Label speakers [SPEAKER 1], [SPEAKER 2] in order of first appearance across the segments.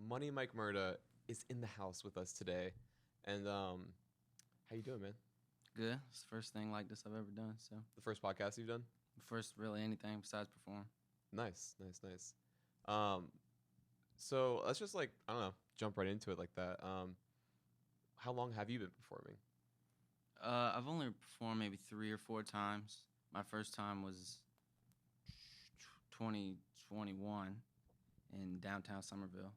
[SPEAKER 1] MoneyMikeMurda is in the house with us today. And how you doing, man?
[SPEAKER 2] Good. It's the first thing like this I've ever done. So
[SPEAKER 1] The first podcast you've done?
[SPEAKER 2] first, really anything besides perform.
[SPEAKER 1] Nice. Um, so let's just I don't know, jump right into it like that. How long have you been performing?
[SPEAKER 2] I've only performed maybe 3 or 4 times. My first time was 2021 in downtown Somerville,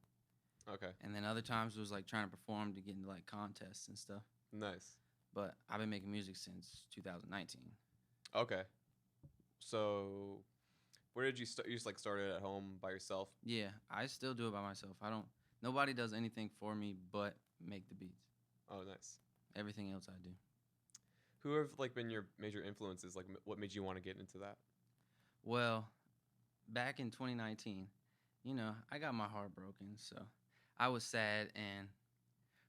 [SPEAKER 1] Okay,
[SPEAKER 2] and then other times it was like trying to perform to get into like contests and stuff.
[SPEAKER 1] nice.
[SPEAKER 2] But I've been making music since 2019.
[SPEAKER 1] Okay, so where did you start? You just started at home by yourself?
[SPEAKER 2] Yeah, I still do it by myself. I don't. Nobody does anything for me but make the beats.
[SPEAKER 1] Oh, nice.
[SPEAKER 2] Everything else I do.
[SPEAKER 1] Who have been your major influences? What made you want to get into that?
[SPEAKER 2] Well, back in 2019, I got my heart broken, so I was sad, and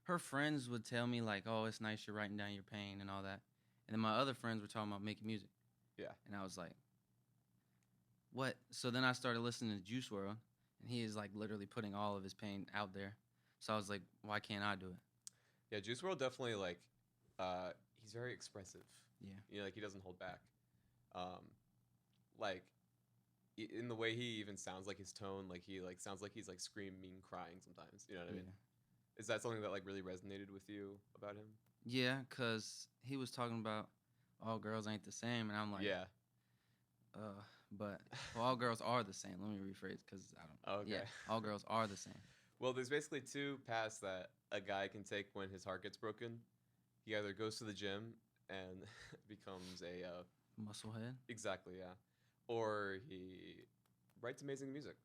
[SPEAKER 2] her friends would tell me like, "Oh, it's nice you're writing down your pain and all that," and then my other friends were talking about making music,
[SPEAKER 1] Yeah.
[SPEAKER 2] and I was like, "What?" So then I started listening to Juice World, and he is like literally putting all of his pain out there. So I was like, "Why can't I do it?"
[SPEAKER 1] Yeah, Juice World definitely he's very expressive.
[SPEAKER 2] Yeah,
[SPEAKER 1] He doesn't hold back. Um, like in the way he even sounds, like his tone, he sounds like he's screaming, crying sometimes. You know what I
[SPEAKER 2] yeah,
[SPEAKER 1] mean? Is that something that really resonated with you about him?
[SPEAKER 2] yeah. Cause he was talking about all girls ain't the same, and I'm like,
[SPEAKER 1] Yeah.
[SPEAKER 2] Uh, but well, all girls are the same. Let me rephrase because I don't. Yeah,
[SPEAKER 1] Okay.
[SPEAKER 2] all girls are the same.
[SPEAKER 1] Well, there's basically two paths that a guy can take when his heart gets broken. He either goes to the gym and becomes a
[SPEAKER 2] Musclehead.
[SPEAKER 1] exactly, yeah, or he writes amazing music.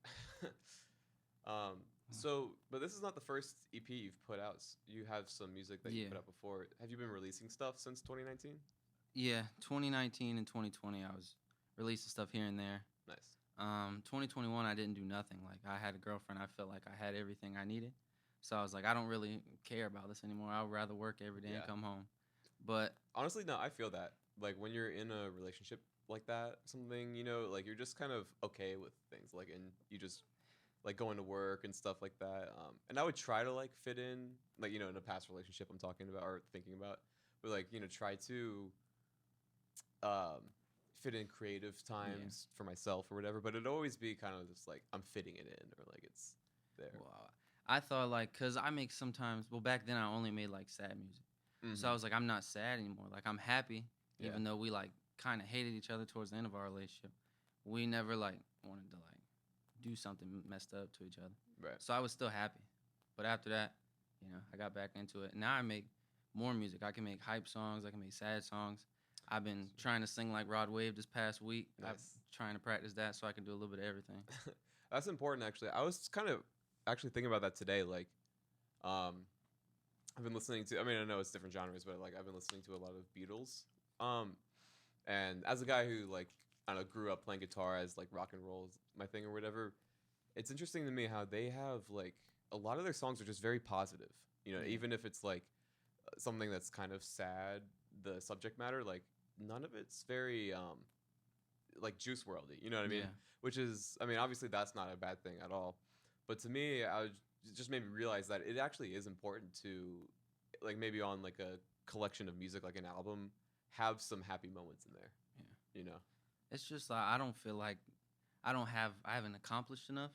[SPEAKER 1] But this is not the first EP you've put out. You have some music that you put
[SPEAKER 2] Yeah,
[SPEAKER 1] out before. Have you been releasing stuff since 2019?
[SPEAKER 2] yeah. 2019 and 2020, I was releasing stuff here and there.
[SPEAKER 1] Nice.
[SPEAKER 2] 2021, I didn't do nothing. Like I had a girlfriend. I felt like I had everything I needed. So I was like, I don't really care about this anymore. I would rather work every day and
[SPEAKER 1] Yeah.
[SPEAKER 2] come home. But
[SPEAKER 1] Honestly, no, I feel that. When you're in a relationship like that, something, you're just kind of okay with things. And you just going to work and stuff like that. And I would try to fit in, in a past relationship I'm talking about or thinking about, but try to um, fit in creative
[SPEAKER 2] yeah,
[SPEAKER 1] times for myself or whatever. But it'd always be kind of just I'm fitting it in or it's there.
[SPEAKER 2] well, I thought like, cause I make sometimes. Well, back then I only made like sad music. So I
[SPEAKER 1] Mm-hmm.
[SPEAKER 2] was like, I'm not sad anymore. Like I'm happy,
[SPEAKER 1] Yeah.
[SPEAKER 2] even though we like kind of hated each other towards the end of our relationship. We never like wanted to like do something messed up to each other.
[SPEAKER 1] Right.
[SPEAKER 2] So I was still happy. But after that, I got back into it. Now I make more music. I can make hype songs. I can make sad songs. I've been trying to sing like Rod Wave this past week. I'm
[SPEAKER 1] Nice.
[SPEAKER 2] trying to practice that so I can do a little bit of everything.
[SPEAKER 1] That's important, actually. I was kind of actually thinking about that today. Um, I've been listening to. I mean, I know it's different genres, but I've been listening to a lot of Beatles. Um, and as a guy who I don't know, grew up playing guitar as rock and roll is my thing or whatever, it's interesting to me how they have a lot of their songs are just very positive.
[SPEAKER 2] Yeah.
[SPEAKER 1] Even if it's something that's kind of sad, the subject matter, none of it's very Juice Worldy. You know what I mean?
[SPEAKER 2] Yeah.
[SPEAKER 1] Which is, I mean, obviously that's not a bad thing at all. But to me, it just made me realize that it actually is important to maybe on a collection of music, like an album, have some happy moments in there.
[SPEAKER 2] Yeah.
[SPEAKER 1] You know?
[SPEAKER 2] It's just like I don't feel like I haven't accomplished enough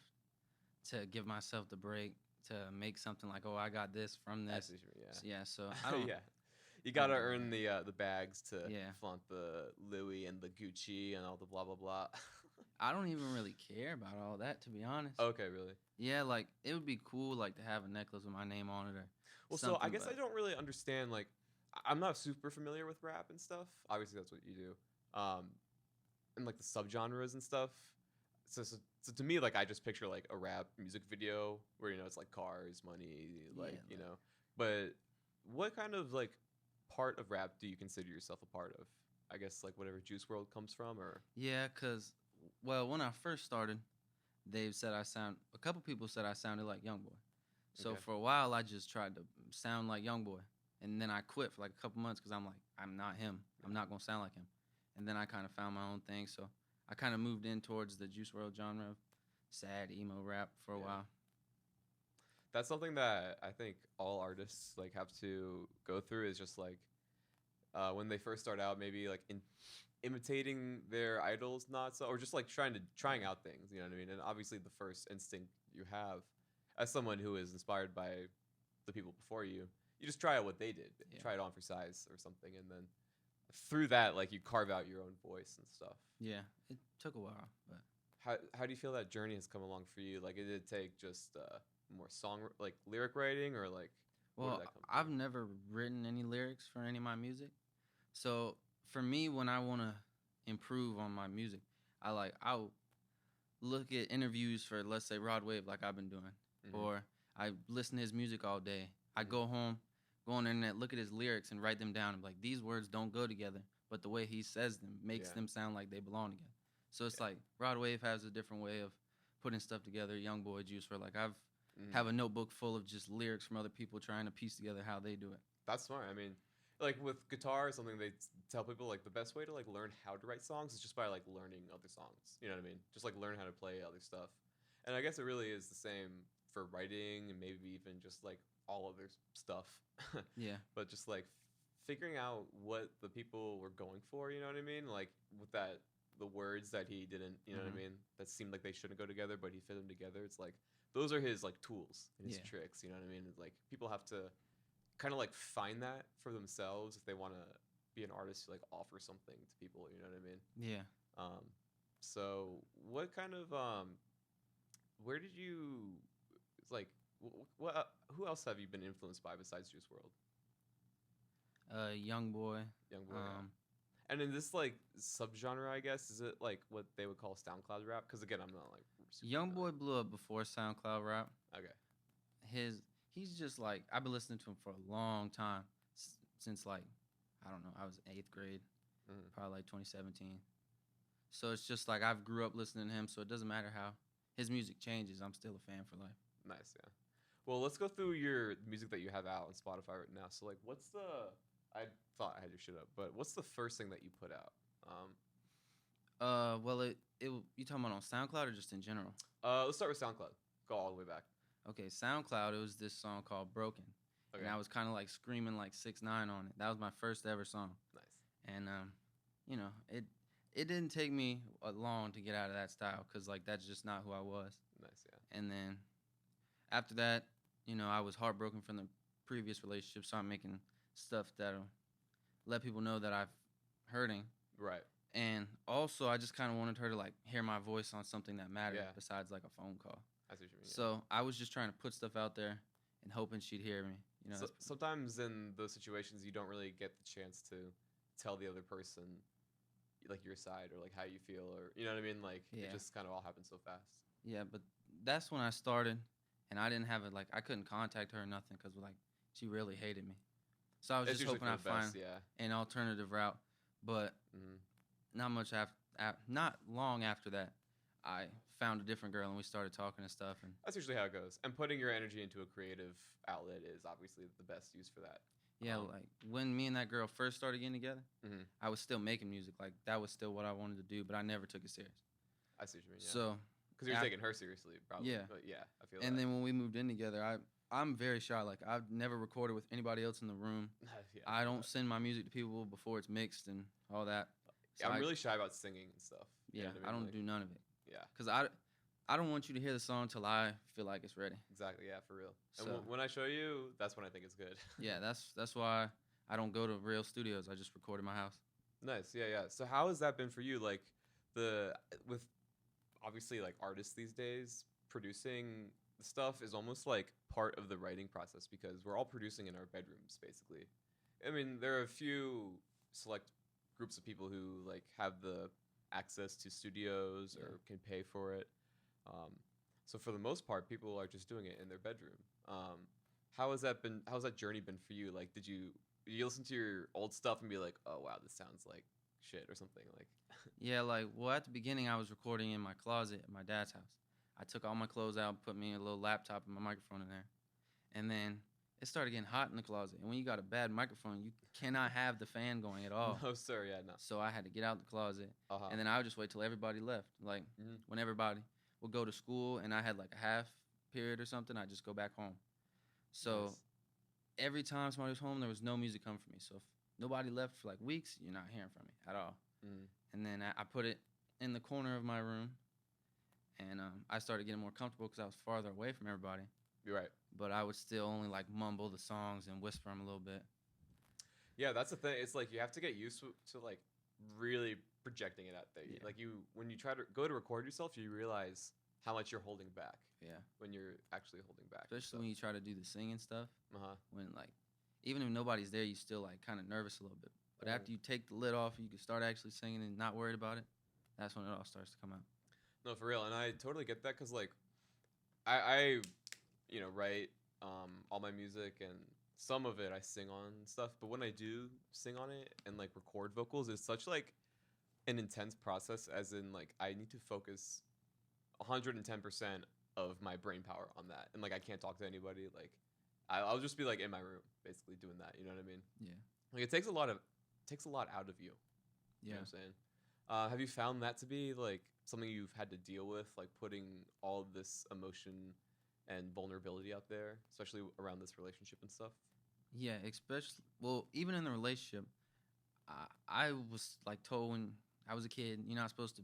[SPEAKER 2] to give myself the break to make something like, oh, I got this from
[SPEAKER 1] I
[SPEAKER 2] this.
[SPEAKER 1] see. Yeah.
[SPEAKER 2] Yeah, so I don't.
[SPEAKER 1] Yeah. You
[SPEAKER 2] I don't
[SPEAKER 1] gotta
[SPEAKER 2] do all
[SPEAKER 1] earn
[SPEAKER 2] that.
[SPEAKER 1] the bags to
[SPEAKER 2] Yeah,
[SPEAKER 1] flaunt the Louis and the Gucci and all the blah blah blah.
[SPEAKER 2] I don't even really care about all that, to be honest.
[SPEAKER 1] Okay, really?
[SPEAKER 2] Yeah, like it would be cool, like to have a necklace with my name on it or
[SPEAKER 1] Well, so I
[SPEAKER 2] something.
[SPEAKER 1] guess I
[SPEAKER 2] But
[SPEAKER 1] don't really understand. I'm not super familiar with rap and stuff. Obviously, that's what you do. And the subgenres and stuff. So to me, I just picture a rap music video where it's cars, money,
[SPEAKER 2] yeah,
[SPEAKER 1] But what kind of part of rap do you consider yourself a part of? I guess whatever Juice World comes from, or
[SPEAKER 2] yeah, cause well, when I first started, a couple people said I sounded like YoungBoy. So
[SPEAKER 1] okay,
[SPEAKER 2] for a while, I just tried to sound like YoungBoy, and then I quit for like a couple months because I'm like, I'm not him. I'm
[SPEAKER 1] yeah.
[SPEAKER 2] not gonna sound like him. And then I kind of found my own thing, so I kind of moved in towards the Juice World genre of sad emo rap for a
[SPEAKER 1] Yeah.
[SPEAKER 2] while.
[SPEAKER 1] That's something that I think all artists like have to go through is just like when they first start out, maybe like imitating their idols, not so, or just like trying
[SPEAKER 2] Yeah.
[SPEAKER 1] out things. You know what I mean? And obviously, the first instinct you have as someone who is inspired by the people before you just try out what they did,
[SPEAKER 2] Yeah.
[SPEAKER 1] try it on for size or something, and then through that, like you carve out your own voice and stuff.
[SPEAKER 2] Yeah. It took a while, but
[SPEAKER 1] How do you feel that journey has come along for you? Like, did it take just more song like lyric writing, or like where did
[SPEAKER 2] well,
[SPEAKER 1] that come
[SPEAKER 2] I've never written any lyrics for any of my music. So for me, when I want to improve on my music, I'll look at interviews for, let's say, Rod Wave, like I've been doing,
[SPEAKER 1] from?
[SPEAKER 2] or I listen to his music all day. I
[SPEAKER 1] Mhm.
[SPEAKER 2] go home, go on the internet, look at his lyrics, and write them down. And be like, these words don't go together, but the way he says them makes
[SPEAKER 1] Yeah,
[SPEAKER 2] them sound like they belong together. So it's
[SPEAKER 1] yeah.
[SPEAKER 2] like Rod Wave has a different way of putting stuff together. Young Boy Juice, for like I've
[SPEAKER 1] Mhm.
[SPEAKER 2] have a notebook full of just lyrics from other people trying to piece together how they do it.
[SPEAKER 1] That's smart. I mean, like with guitar, something they tell people like the best way to like learn how to write songs is just by like learning other songs. You know what I mean? Just like learn how to play other stuff. And I guess it really is the same for writing and maybe even just like all other stuff.
[SPEAKER 2] Yeah,
[SPEAKER 1] But just like figuring out what the people were going for, you know what I mean? Like with that the words that he didn't, you know what I
[SPEAKER 2] hmm
[SPEAKER 1] mean? That seemed like they shouldn't go together, but he fit them together. It's like those are his like tools and his
[SPEAKER 2] yeah,
[SPEAKER 1] tricks, you know what I mean? It's like people have to kind of like find that for themselves if they want to be an artist who like offer something to people, you know what I mean?
[SPEAKER 2] yeah.
[SPEAKER 1] Um so what kind of where did you it's like what who else have you been influenced by besides Juice World?
[SPEAKER 2] Young Boy.
[SPEAKER 1] Young Boy, yeah.
[SPEAKER 2] Um,
[SPEAKER 1] And in this like subgenre, I guess, is it like what they would call SoundCloud rap? Because again, I'm not like super
[SPEAKER 2] Young
[SPEAKER 1] familiar.
[SPEAKER 2] Boy blew up before SoundCloud rap.
[SPEAKER 1] Okay.
[SPEAKER 2] His he's just like, I've been listening to him for a long time, since like, I don't know, I was in 8th grade,
[SPEAKER 1] Mhm.
[SPEAKER 2] probably like 2017. So it's just like I've grew up listening to him, so it doesn't matter how his music changes, I'm still a fan for life.
[SPEAKER 1] Nice, yeah. Well, let's go through your music that you have out on Spotify right now. So like, what's the? I thought I had your shit up, but what's the first thing that you put out?
[SPEAKER 2] Well, you talking about on SoundCloud or just in general?
[SPEAKER 1] Let's start with SoundCloud. Go all the way back.
[SPEAKER 2] Okay, SoundCloud, it was this song called Broken,
[SPEAKER 1] Okay.
[SPEAKER 2] and I was kind of like screaming like 6ix9ine on it. That was my first ever song,
[SPEAKER 1] Nice.
[SPEAKER 2] and you know, it didn't take me long to get out of that style, because like that's just not who I was.
[SPEAKER 1] Nice, yeah.
[SPEAKER 2] And then after that, I was heartbroken from the previous relationship, so I'm making stuff that'll let people know that I've hurting.
[SPEAKER 1] Right.
[SPEAKER 2] And also, I just kind of wanted her to like hear my voice on something that mattered
[SPEAKER 1] Yeah.
[SPEAKER 2] besides like a phone call.
[SPEAKER 1] I see what you mean. Yeah.
[SPEAKER 2] So I was just trying to put stuff out there and hoping she'd hear me.
[SPEAKER 1] So, sometimes in those situations, you don't really get the chance to tell the other person like your side or like how you feel or you know what I mean. Like
[SPEAKER 2] Yeah.
[SPEAKER 1] it just kind of all happens so fast.
[SPEAKER 2] Yeah, but that's when I started, and I didn't have it like I couldn't contact her or nothing because like she really hated me. So I was
[SPEAKER 1] It's
[SPEAKER 2] just
[SPEAKER 1] usually
[SPEAKER 2] hoping
[SPEAKER 1] for
[SPEAKER 2] I'd
[SPEAKER 1] the best,
[SPEAKER 2] find
[SPEAKER 1] yeah.
[SPEAKER 2] an alternative route, but
[SPEAKER 1] Hmm.
[SPEAKER 2] not much not long after that, I found a different girl and we started talking and stuff. And
[SPEAKER 1] That's usually how it goes. And putting your energy into a creative outlet is obviously the best use for that.
[SPEAKER 2] yeah,
[SPEAKER 1] Um,
[SPEAKER 2] like when me and that girl first started getting together,
[SPEAKER 1] mhm.
[SPEAKER 2] I was still making music. Like that was still what I wanted to do, but I never took it serious.
[SPEAKER 1] I see what you mean. Yeah.
[SPEAKER 2] So
[SPEAKER 1] Because you're
[SPEAKER 2] af-
[SPEAKER 1] taking her seriously, probably.
[SPEAKER 2] yeah,
[SPEAKER 1] But yeah, I feel
[SPEAKER 2] and
[SPEAKER 1] that.
[SPEAKER 2] then when we moved in together, I'm very shy. Like I've never recorded with anybody else in the room.
[SPEAKER 1] Yeah,
[SPEAKER 2] I
[SPEAKER 1] feel
[SPEAKER 2] don't
[SPEAKER 1] that.
[SPEAKER 2] send my music to people before it's mixed and all that. So
[SPEAKER 1] Yeah, I'm really shy about singing and stuff. You
[SPEAKER 2] yeah,
[SPEAKER 1] know what
[SPEAKER 2] I
[SPEAKER 1] I mean?
[SPEAKER 2] don't
[SPEAKER 1] Like,
[SPEAKER 2] do none of it
[SPEAKER 1] yeah,
[SPEAKER 2] because I don't want you to hear the song till I feel like it's ready.
[SPEAKER 1] exactly. Yeah, for real. And
[SPEAKER 2] So
[SPEAKER 1] when I show you, that's when I think it's good.
[SPEAKER 2] yeah, that's why I don't go to real studios. I just record in my house.
[SPEAKER 1] Nice. Yeah, yeah. So how has that been for you? Like the with obviously like artists these days producing stuff is almost like part of the writing process because we're all producing in our bedrooms basically. I mean, there are a few select groups of people who like have the access to studios
[SPEAKER 2] Yeah.
[SPEAKER 1] or can pay for it. Um, so for the most part, people are just doing it in their bedroom. How has that been? How's that journey been for you? Like, did you listen to your old stuff and be like, oh wow, this sounds like shit or something like?
[SPEAKER 2] Yeah, like well at the beginning I was recording in my closet at my dad's house. I took all my clothes out, put me a little laptop and my microphone in there. And then it started getting hot in the closet. And when you got a bad microphone, you cannot have the fan going at all.
[SPEAKER 1] No, sir. Yeah, no.
[SPEAKER 2] So I had to get out the closet.
[SPEAKER 1] Uh-huh.
[SPEAKER 2] And then I would just wait till everybody left. Like
[SPEAKER 1] Mhm.
[SPEAKER 2] when everybody would go to school and I had like a half period or something, I just go back home. So
[SPEAKER 1] Nice.
[SPEAKER 2] every time somebody was home, there was no music coming from me. So if nobody left for like weeks, you're not hearing from me at all.
[SPEAKER 1] Mm.
[SPEAKER 2] And then I put it in the corner of my room, and I started getting more comfortable because I was farther away from everybody.
[SPEAKER 1] You're right.
[SPEAKER 2] But I would still only like mumble the songs and whisper them a little bit.
[SPEAKER 1] Yeah, that's the thing. It's like you have to get used to like really projecting it out there.
[SPEAKER 2] Yeah.
[SPEAKER 1] Like when you try to go to record yourself, you realize how much you're holding back
[SPEAKER 2] Yeah.
[SPEAKER 1] when you're actually holding back.
[SPEAKER 2] Especially when you try to do the singing stuff.
[SPEAKER 1] Uh-huh.
[SPEAKER 2] When like, even if nobody's there, you still like kind of nervous a little bit. But
[SPEAKER 1] Mm.
[SPEAKER 2] after you take the lid off, you can start actually singing and not worried about it. That's when it all starts to come out.
[SPEAKER 1] No, for real, and I totally get that because like I write all my music and some of it I sing on and stuff. But when I do sing on it and like record vocals, it's such like an intense process. As in like I need to focus 110% of my brain power on that, and like I can't talk to anybody. Like I'll just be like in my room, basically doing that. You know what I mean?
[SPEAKER 2] Yeah.
[SPEAKER 1] Like it takes a lot out of you. You know what I'm saying? Have you found that to be like something you've had to deal with, like putting all of this emotion and vulnerability out there, especially around this relationship and stuff?
[SPEAKER 2] Yeah, especially, well, even in the relationship, I was like told when I was a kid, you're not supposed to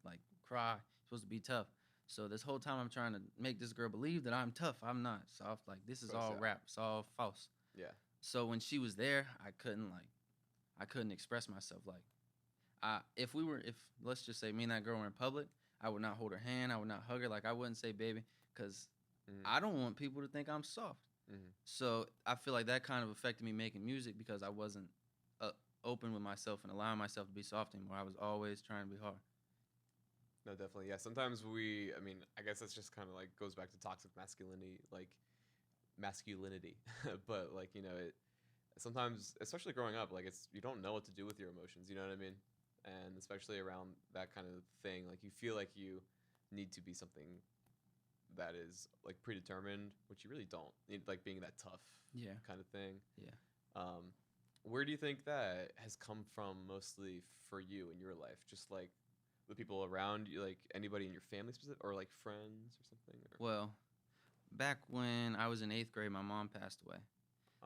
[SPEAKER 2] like cry, you're supposed to be tough. So this whole time I'm trying to make this girl believe that I'm tough. I'm not soft. Like this is
[SPEAKER 1] Course,
[SPEAKER 2] all
[SPEAKER 1] yeah.
[SPEAKER 2] rap. It's all false.
[SPEAKER 1] Yeah.
[SPEAKER 2] So when she was there, I couldn't express myself. Like if let's just say me and that girl were in public, I would not hold her hand. I would not hug her. Like I wouldn't say baby, because I don't want people to think I'm soft.
[SPEAKER 1] Mm-hmm.
[SPEAKER 2] So I feel like that kind of affected me making music because I wasn't open with myself and allowing myself to be soft anymore. I was always trying to be hard.
[SPEAKER 1] No, definitely. Yeah. Sometimes I guess that's just kind of like goes back to toxic masculinity, but like, it sometimes, especially growing up, like you don't know what to do with your emotions. You know what I mean? And especially around that kind of thing, like you feel like you need to be something that is like predetermined, which you really don't. Like being that tough kind of thing.
[SPEAKER 2] Yeah.
[SPEAKER 1] Where do you think that has come from mostly for you in your life? Just like the people around you, like anybody in your family specific, or like friends or something? Or?
[SPEAKER 2] Well, back when I was in 8th grade, my mom passed away.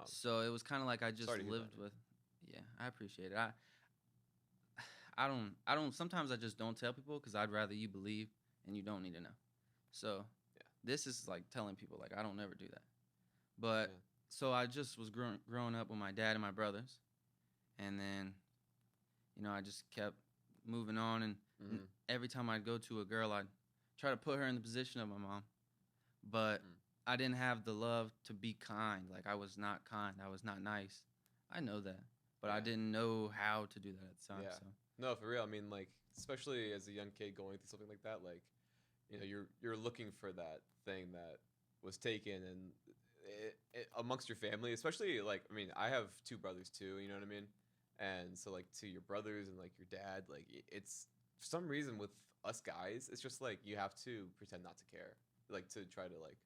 [SPEAKER 2] So it was kind of like I just lived with. Yeah, I appreciate it. I don't. Sometimes I just don't tell people because I'd rather you believe and you don't need to know. So this is like telling people like I don't never do that. But so I just was growing up with my dad and my brothers, and then I just kept moving on, and every time I'd go to a girl, I'd try to put her in the position of my mom, but I didn't have the love to be kind. Like I was not kind. I was not nice. I know that, but I didn't know how to do that at the time.
[SPEAKER 1] Yeah.
[SPEAKER 2] So.
[SPEAKER 1] No, for real. I mean, like, especially as a young kid going through something like that, like, you're looking for that thing that was taken, and amongst your family, especially like, I mean, I have 2 brothers too. You know what I mean? And so like to your brothers and like your dad, like it's for some reason with us guys, it's just like you have to pretend not to care, like to try to like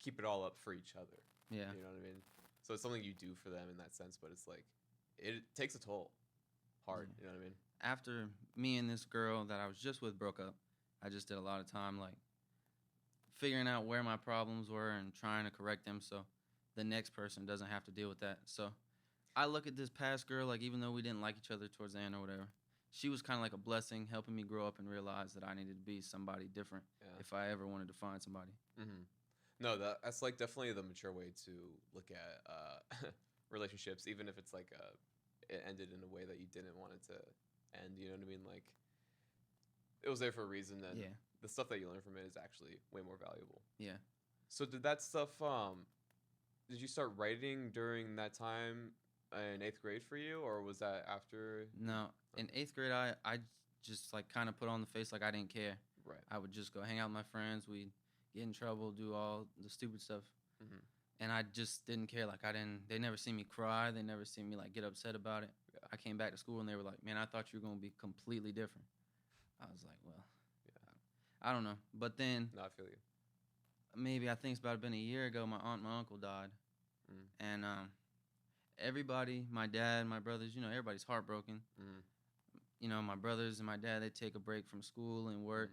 [SPEAKER 1] keep it all up for each other.
[SPEAKER 2] Yeah.
[SPEAKER 1] You know what I mean? So it's something you do for them in that sense, but it's like it takes a toll. Hard. You know what I mean?
[SPEAKER 2] After me and this girl that I was just with broke up, I just did a lot of time like figuring out where my problems were and trying to correct them so the next person doesn't have to deal with that. So I look at this past girl, like even though we didn't like each other towards the end or whatever, she was kind of like a blessing, helping me grow up and realize that I needed to be somebody different if I ever wanted to find somebody.
[SPEAKER 1] Mm-hmm. No, that's like definitely the mature way to look at relationships, even if it's like it ended in a way that you didn't want it to end. You know what I mean? Like it was there for a reason, and the stuff that you learn from it is actually way more valuable.
[SPEAKER 2] Yeah.
[SPEAKER 1] So did that stuff? Did you start writing during that time in 8th grade for you, or was that after?
[SPEAKER 2] No, in 8th grade, I just like kind of put on the face like I didn't care.
[SPEAKER 1] Right.
[SPEAKER 2] I would just go hang out with my friends. We'd get in trouble, do all the stupid stuff. Mm-hmm. And I just didn't care. Like they never see me cry. They never see me like get upset about it. Yeah. I came back to school and they were like, man, I thought you were going to be completely different. I was like, well, I don't know. But then.
[SPEAKER 1] No, I feel you.
[SPEAKER 2] Maybe I think it's about been a year ago, my aunt and my uncle died. And everybody, my dad, my brothers, everybody's heartbroken. My brothers and my dad, they take a break from school and work.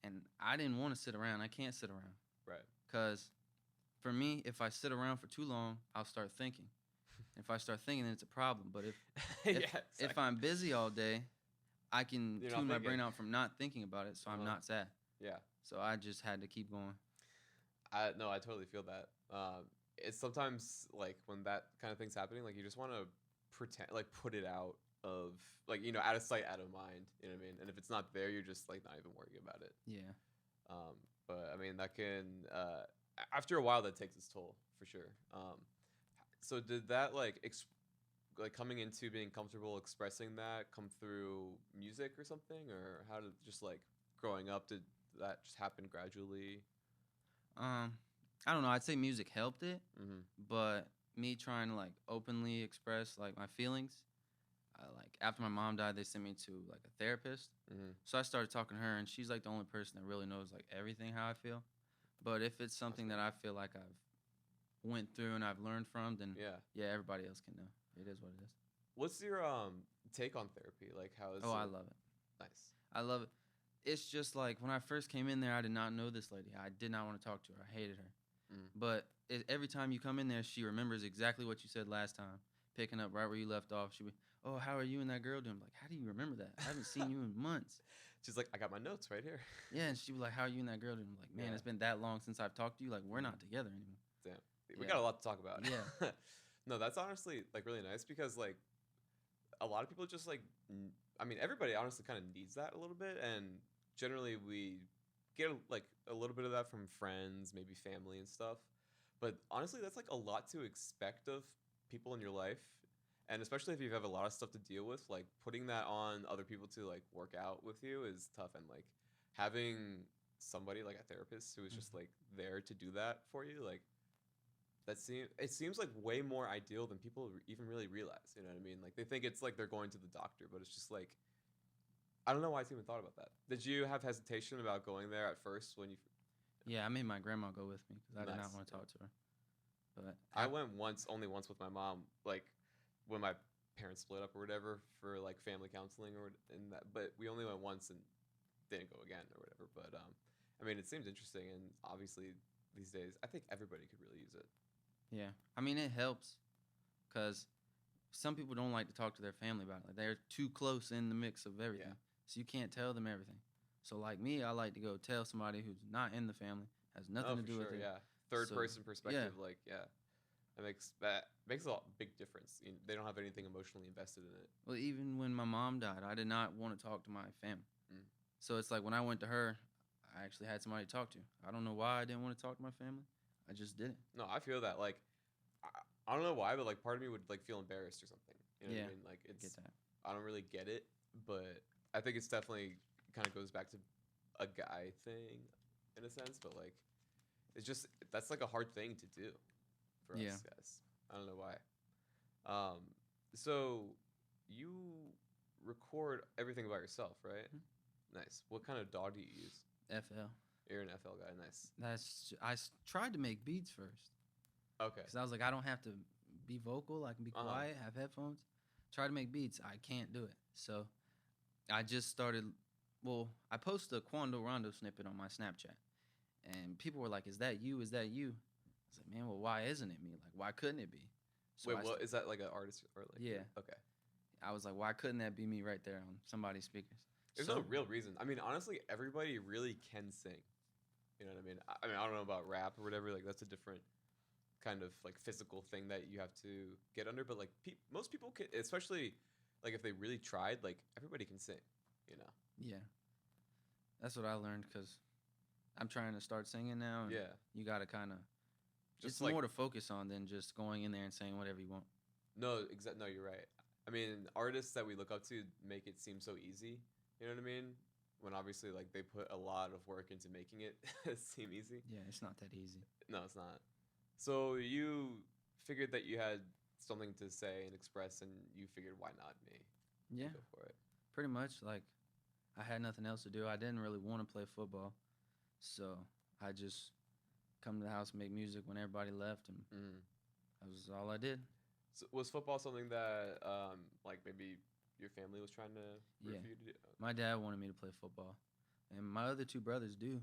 [SPEAKER 2] And I didn't want to sit around. I can't sit around.
[SPEAKER 1] Right.
[SPEAKER 2] Cause for me, if I sit around for too long, I'll start thinking. If I start thinking, then it's a problem. But
[SPEAKER 1] Yeah,
[SPEAKER 2] if
[SPEAKER 1] exactly.
[SPEAKER 2] I'm busy all day, I can
[SPEAKER 1] You're not
[SPEAKER 2] tune my
[SPEAKER 1] thinking.
[SPEAKER 2] brain out from not thinking about it, so I'm
[SPEAKER 1] Uh-huh.
[SPEAKER 2] not sad.
[SPEAKER 1] Yeah.
[SPEAKER 2] So I just had to keep going.
[SPEAKER 1] I totally feel that. It's sometimes like when that kind of thing's happening, like you just want to pretend, like put it out of, like, out of sight, out of mind. You know what I mean? And if it's not there, you're just like not even worrying about it.
[SPEAKER 2] Yeah.
[SPEAKER 1] But I mean, that can after a while that takes its toll for sure. So did that like coming into being comfortable expressing that come through music or something, or how did just like growing up did that just happen gradually?
[SPEAKER 2] Um, I don't know. I'd say music helped it,
[SPEAKER 1] Mm-hmm.
[SPEAKER 2] but me trying to like openly express like my feelings, like after my mom died, they sent me to like a therapist.
[SPEAKER 1] Mm-hmm.
[SPEAKER 2] So I started talking to her, and she's like the only person that really knows like everything how I feel. But if it's
[SPEAKER 1] That's
[SPEAKER 2] something
[SPEAKER 1] good.
[SPEAKER 2] that I feel like I've went through and I've learned from, then
[SPEAKER 1] Yeah.
[SPEAKER 2] yeah, everybody else can know. It is what it is.
[SPEAKER 1] What's your take on therapy? Like, how is
[SPEAKER 2] Oh, I
[SPEAKER 1] it?
[SPEAKER 2] love it.
[SPEAKER 1] Nice.
[SPEAKER 2] I love it. It's just like when I first came in there, I did not know this lady. I did not want to talk to her. I hated her.
[SPEAKER 1] Mm.
[SPEAKER 2] But every time you come in there, she remembers exactly what you said last time, picking up right where you left off. She'll be, "Oh, how are you and that girl doing?" I'm like, how do you remember that? I haven't seen you in months.
[SPEAKER 1] She's like, I got my notes right here.
[SPEAKER 2] Yeah, and she'd be like, "How are you and that girl doing?" I'm like, "Man,
[SPEAKER 1] Yeah.
[SPEAKER 2] it's been that long since I've talked to you. Like, we're
[SPEAKER 1] Mm.
[SPEAKER 2] not together anymore."
[SPEAKER 1] Damn. We
[SPEAKER 2] Yeah,
[SPEAKER 1] got a lot to talk about.
[SPEAKER 2] yeah,
[SPEAKER 1] No, that's honestly like really nice because like a lot of people just like I mean everybody honestly kind of needs that a little bit, and generally we get like a little bit of that from friends, maybe family and stuff. But honestly, that's like a lot to expect of people in your life, and especially if you have a lot of stuff to deal with, like putting that on other people to like work out with you is tough, and like having somebody like a therapist who is just
[SPEAKER 2] mhm.
[SPEAKER 1] like there to do that for you, like it seems like way more ideal than people even really realize. You know what I mean? Like they think it's like they're going to the doctor, but it's just like I don't know why I even thought about that. Did you have hesitation about going there at first when you?
[SPEAKER 2] Yeah. I made my grandma go with me because I did not
[SPEAKER 1] Nice.
[SPEAKER 2] want to
[SPEAKER 1] Yeah.
[SPEAKER 2] talk to her. But
[SPEAKER 1] I went once, only once with my mom, like when my parents split up or whatever for like family counseling or and that. But we only went once and didn't go again or whatever. But I mean, it seems interesting, and obviously these days, I think everybody could really use it.
[SPEAKER 2] yeah, I mean it helps because some people don't like to talk to their family about it. Like they're too close in the mix of
[SPEAKER 1] Yeah.
[SPEAKER 2] everything, so you can't tell them everything. So like me, I like to go tell somebody who's not in the family, has nothing
[SPEAKER 1] Oh,
[SPEAKER 2] to
[SPEAKER 1] for
[SPEAKER 2] do with
[SPEAKER 1] sure.
[SPEAKER 2] it.
[SPEAKER 1] Yeah. Third
[SPEAKER 2] So
[SPEAKER 1] person
[SPEAKER 2] yeah,
[SPEAKER 1] perspective, like yeah, that makes a big difference. They don't have anything emotionally invested in it.
[SPEAKER 2] well, even when my mom died, I did not want to talk to my family.
[SPEAKER 1] Mm.
[SPEAKER 2] So it's like when I went to her, I actually had somebody to talk to. I don't know why I didn't want to talk to my family. I just didn't.
[SPEAKER 1] No, I feel that. Like, I don't know why, but like part of me would like feel embarrassed or something. You know what
[SPEAKER 2] Yeah,
[SPEAKER 1] I mean? Like
[SPEAKER 2] I get
[SPEAKER 1] it's
[SPEAKER 2] that.
[SPEAKER 1] I don't really get it, but I think it's definitely kind of goes back to a guy thing in a sense. But like, it's just that's like a hard thing to do for
[SPEAKER 2] Yeah.
[SPEAKER 1] us guys. I don't know why. Um, so you record everything by yourself, right?
[SPEAKER 2] Mhm.
[SPEAKER 1] Nice. What kind of dog do you use?
[SPEAKER 2] FL.
[SPEAKER 1] You're an FL guy. Nice.
[SPEAKER 2] Tried to make beats first
[SPEAKER 1] Okay.
[SPEAKER 2] because I was like, I don't have to be vocal. I can be
[SPEAKER 1] Uh huh.
[SPEAKER 2] quiet, have headphones. Try to make beats. I can't do it. So I just started. Well, I posted a Quando Rondo snippet on my Snapchat, and people were like, "Is that you? Is that you?" I was like, "Man, well, why isn't it me? Like, why couldn't it be?" So
[SPEAKER 1] Wait, what is that like an artist or like?
[SPEAKER 2] yeah,
[SPEAKER 1] Okay.
[SPEAKER 2] I was like, "Why couldn't that be me right there on somebody's speakers?"
[SPEAKER 1] There's no
[SPEAKER 2] So
[SPEAKER 1] real reason. I mean, honestly, everybody really can sing. You know what I mean? I mean, I don't know about rap or whatever. Like, that's a different kind of like physical thing that you have to get under. But like, most people can, especially like if they really tried, like everybody can sing. You know?
[SPEAKER 2] yeah, that's what I learned because I'm trying to start singing now, and
[SPEAKER 1] Yeah.
[SPEAKER 2] you got to kind of.
[SPEAKER 1] Just
[SPEAKER 2] It's
[SPEAKER 1] like
[SPEAKER 2] more to focus on than just going in there and saying whatever you want.
[SPEAKER 1] no, No, you're right. I mean, artists that we look up to make it seem so easy. You know what I mean? When obviously like they put a lot of work into making it seem easy.
[SPEAKER 2] Yeah, it's not that easy.
[SPEAKER 1] No, it's not. So you figured that you had something to say and express, and you figured why not me
[SPEAKER 2] Yeah,
[SPEAKER 1] and go for it.
[SPEAKER 2] pretty much. Like, I had nothing else to do. I didn't really want to play football, so I just come to the house and make music when everybody left, and
[SPEAKER 1] Mm.
[SPEAKER 2] that was all I did.
[SPEAKER 1] So was football something that like maybe your family was trying to root
[SPEAKER 2] Yeah,
[SPEAKER 1] for you to do?
[SPEAKER 2] my dad wanted me to play football, and my other two brothers do.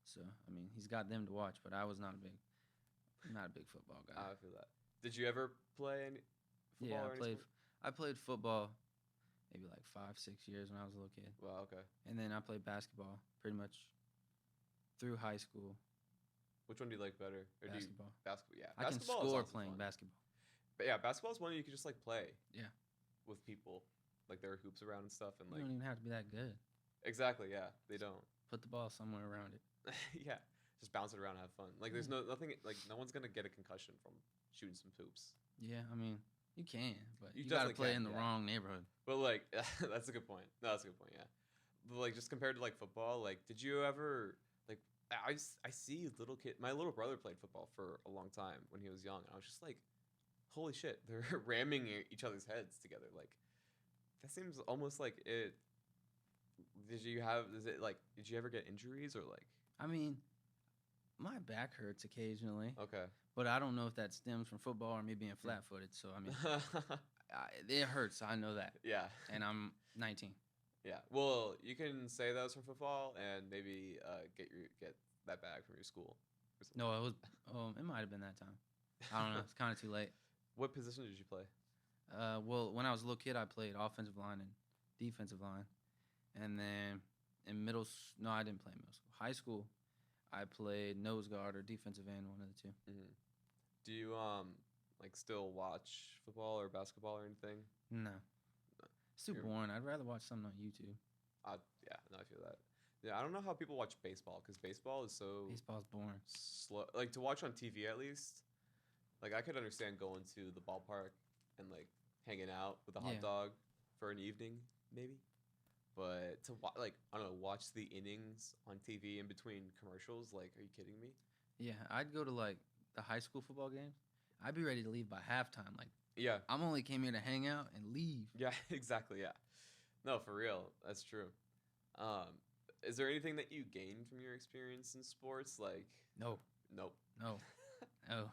[SPEAKER 2] So I mean, he's got them to watch, but I was not a big football guy.
[SPEAKER 1] I feel that. Did you ever play any football
[SPEAKER 2] Yeah,
[SPEAKER 1] or any sport?
[SPEAKER 2] I played football maybe like 5, 6 years when I was a little kid,
[SPEAKER 1] Wow, okay.
[SPEAKER 2] and then I played basketball pretty much through high school.
[SPEAKER 1] Which one do you like better? Or do you
[SPEAKER 2] Basketball.
[SPEAKER 1] basketball? Yeah,
[SPEAKER 2] I can
[SPEAKER 1] basketball is
[SPEAKER 2] score
[SPEAKER 1] also
[SPEAKER 2] playing
[SPEAKER 1] fun.
[SPEAKER 2] basketball.
[SPEAKER 1] But yeah, basketball is one you can just like play.
[SPEAKER 2] Yeah.
[SPEAKER 1] With people, like there are hoops around and stuff, and
[SPEAKER 2] You
[SPEAKER 1] like
[SPEAKER 2] don't even have to be that good.
[SPEAKER 1] exactly, yeah, they don't.
[SPEAKER 2] Put the ball somewhere around it.
[SPEAKER 1] Yeah, just bounce it around, and have fun. Like there's nothing like no one's gonna get a concussion from shooting some hoops.
[SPEAKER 2] Yeah, I mean, you can, but
[SPEAKER 1] You
[SPEAKER 2] you got to
[SPEAKER 1] definitely
[SPEAKER 2] play
[SPEAKER 1] can,
[SPEAKER 2] in the
[SPEAKER 1] yeah.
[SPEAKER 2] wrong neighborhood.
[SPEAKER 1] But like that's a good point. No, that's a good point. Yeah, but like just compared to like football, like did you ever like I see little kid. My little brother played football for a long time when he was young, and I was just like, holy shit, they're ramming each other's heads together. Like that seems almost like it. Did you ever get injuries or like?
[SPEAKER 2] I mean, my back hurts occasionally,
[SPEAKER 1] Okay.
[SPEAKER 2] but I don't know if that stems from football or me being flat-footed. So I mean, it hurts. I know that,
[SPEAKER 1] Yeah.
[SPEAKER 2] and I'm 19.
[SPEAKER 1] Yeah. Well, you can say that was from football and maybe get that bag from your school. Or something.
[SPEAKER 2] No, it was. It might have been that time. I don't know. It's kind of too late.
[SPEAKER 1] What position did you play?
[SPEAKER 2] Well, when I was a little kid, I played offensive line and defensive line, and then in no, I didn't play in middle school. High school, I played nose guard or defensive end, one of the two.
[SPEAKER 1] Mm-hmm. Do you like still watch football or basketball or anything?
[SPEAKER 2] No, it's too boring. I'd rather watch something on YouTube.
[SPEAKER 1] Yeah, no, I feel that. Yeah, I don't know how people watch baseball because baseball is so
[SPEAKER 2] Baseball's boring.
[SPEAKER 1] slow. Like to watch on TV at least. Like I could understand going to the ballpark and like hanging out with a hot dog for an evening, maybe. But to like I don't know, watch the innings on TV in between commercials. Like, are you kidding me?
[SPEAKER 2] Yeah, I'd go to like the high school football games. I'd be ready to leave by halftime. Like,
[SPEAKER 1] Yeah,
[SPEAKER 2] I'm only came here to hang out and leave.
[SPEAKER 1] yeah, exactly. Yeah, no, for real, that's true. Is there anything that you gained from your experience in sports? Like,
[SPEAKER 2] No,
[SPEAKER 1] nope.
[SPEAKER 2] no, no.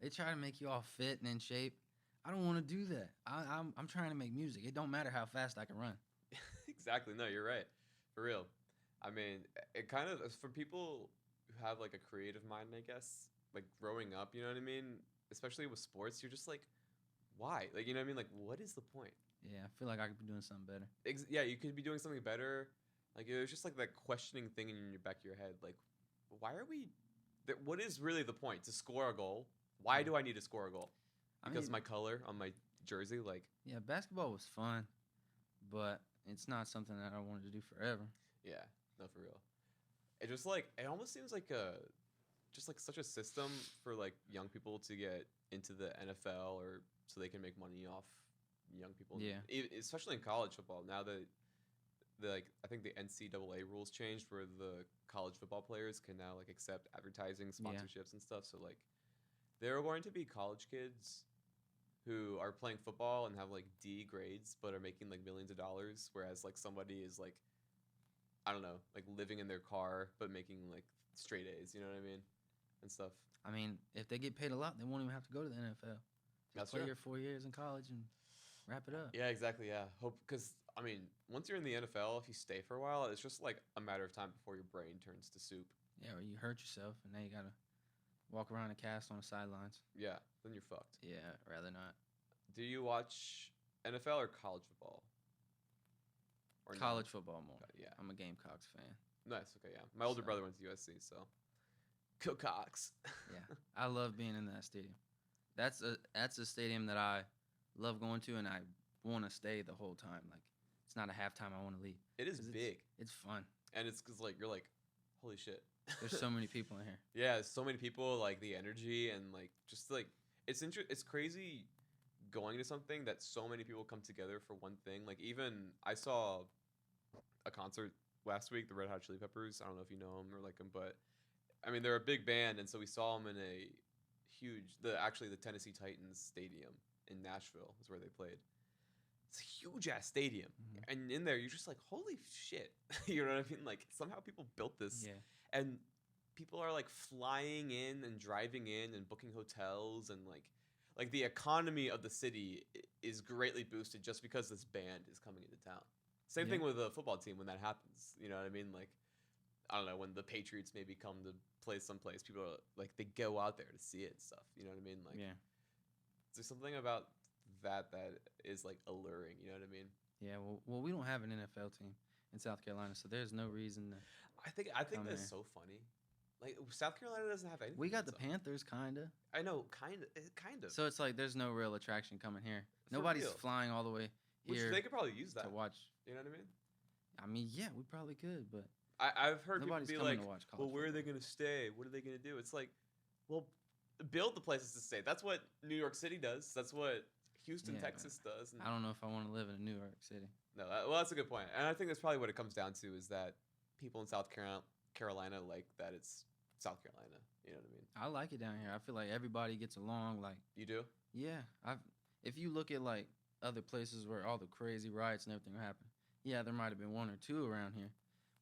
[SPEAKER 2] They try to make you all fit and in shape. I don't want to do that. I'm trying to make music. It don't matter how fast I can run.
[SPEAKER 1] Exactly. No, you're right. For real. I mean, it kind of for people who have like a creative mind, I guess, like growing up, you know what I mean? Especially with sports, you're just like, why? Like, you know what I mean? Like, what is the point?
[SPEAKER 2] Yeah, I feel like I could be doing something better.
[SPEAKER 1] Yeah, you could be doing something better. Like, it was just like that questioning thing in your back of your head. Like, why are we? What is really the point? To score a goal? Why do I need to score a goal? Because of my color on my jersey? Like,
[SPEAKER 2] yeah, basketball was fun, but it's not something that I wanted to do forever.
[SPEAKER 1] yeah, no, for real. It just like it almost seems like just like such a system for like young people to get into the NFL or so they can make money off young people.
[SPEAKER 2] Yeah.
[SPEAKER 1] Especially in college football. Now that I think the NCAA rules changed where the college football players can now like accept advertising sponsorships and stuff. So like there are going to be college kids who are playing football and have like D grades but are making like millions of dollars, whereas like somebody is like I don't know, like living in their car but making like straight A's, you know what I mean? And stuff.
[SPEAKER 2] I mean, if they get paid a lot, they won't even have to go to the NFL.
[SPEAKER 1] That's
[SPEAKER 2] play
[SPEAKER 1] true.
[SPEAKER 2] your 4 years in college and wrap it up.
[SPEAKER 1] Yeah, exactly. Yeah. Because I mean, once you're in the NFL, if you stay for a while, it's just like a matter of time before your brain turns to soup.
[SPEAKER 2] Yeah, or you hurt yourself and now you gotta walk around a cast on the sidelines.
[SPEAKER 1] Yeah, then you're fucked.
[SPEAKER 2] Yeah, rather not.
[SPEAKER 1] Do you watch NFL or college football? Or no?
[SPEAKER 2] College football more.
[SPEAKER 1] Yeah.
[SPEAKER 2] I'm a Gamecocks fan.
[SPEAKER 1] Nice. Okay. Yeah. My older
[SPEAKER 2] So-
[SPEAKER 1] brother went to USC, so. Go Cox.
[SPEAKER 2] Yeah, I love being in that stadium. That's a stadium that I love going to, and I want to stay the whole time. Like, it's not a halftime I want to leave.
[SPEAKER 1] It is
[SPEAKER 2] 'Cause
[SPEAKER 1] big,
[SPEAKER 2] It's fun.
[SPEAKER 1] and it's because like you're like, holy shit.
[SPEAKER 2] There's so many people in here.
[SPEAKER 1] Yeah, there's so many people, like the energy and like just like it's crazy going to something that so many people come together for one thing. Like even I saw a concert last week, the Red Hot Chili Peppers. I don't know if you know them or like them, but I mean they're a big band, and so we saw them in a the Tennessee Titans stadium in Nashville is where they played. It's a huge ass stadium, and in there you're just like, holy shit, you know what I mean? Like somehow people built this.
[SPEAKER 2] Yeah.
[SPEAKER 1] And people are like flying in and driving in and booking hotels and like the economy of the city is greatly boosted just because this band is coming into town. Same thing with a football team when that happens. You know what I mean? Like I don't know, when the Patriots maybe come to play someplace, people are like, they go out there to see it and stuff. You know what I mean? Like,
[SPEAKER 2] Yeah.
[SPEAKER 1] there's something about that is like alluring. You know what I mean?
[SPEAKER 2] Yeah. Well, we don't have an NFL team in South Carolina, so there's no reason to.
[SPEAKER 1] I think
[SPEAKER 2] Come
[SPEAKER 1] that's
[SPEAKER 2] here.
[SPEAKER 1] so funny. Like South Carolina doesn't have anything.
[SPEAKER 2] We got
[SPEAKER 1] of
[SPEAKER 2] the
[SPEAKER 1] its own.
[SPEAKER 2] Panthers, kinda.
[SPEAKER 1] I know, kind of.
[SPEAKER 2] So it's like there's no real attraction coming here.
[SPEAKER 1] For
[SPEAKER 2] Nobody's
[SPEAKER 1] real.
[SPEAKER 2] flying all the way
[SPEAKER 1] Which
[SPEAKER 2] here
[SPEAKER 1] they could probably use that.
[SPEAKER 2] to watch.
[SPEAKER 1] You know what I mean?
[SPEAKER 2] I mean, yeah, we probably could, but
[SPEAKER 1] I've heard people
[SPEAKER 2] nobody's
[SPEAKER 1] be
[SPEAKER 2] coming
[SPEAKER 1] like,
[SPEAKER 2] to watch college
[SPEAKER 1] well, where are they
[SPEAKER 2] football.
[SPEAKER 1] going to stay? What are they going to do? It's like, well, build the places to stay. That's what New York City does. That's what Houston,
[SPEAKER 2] Yeah, but
[SPEAKER 1] Texas does. And
[SPEAKER 2] I don't know if I want to live in New York City.
[SPEAKER 1] no, well, that's a good point. And I think that's probably what it comes down to is that people in South Carolina like that it's South Carolina. You know what I mean?
[SPEAKER 2] I like it down here. I feel like everybody gets along. Like,
[SPEAKER 1] You do?
[SPEAKER 2] yeah, if you look at like other places where all the crazy riots and everything happen, yeah, there might have been one or two around here,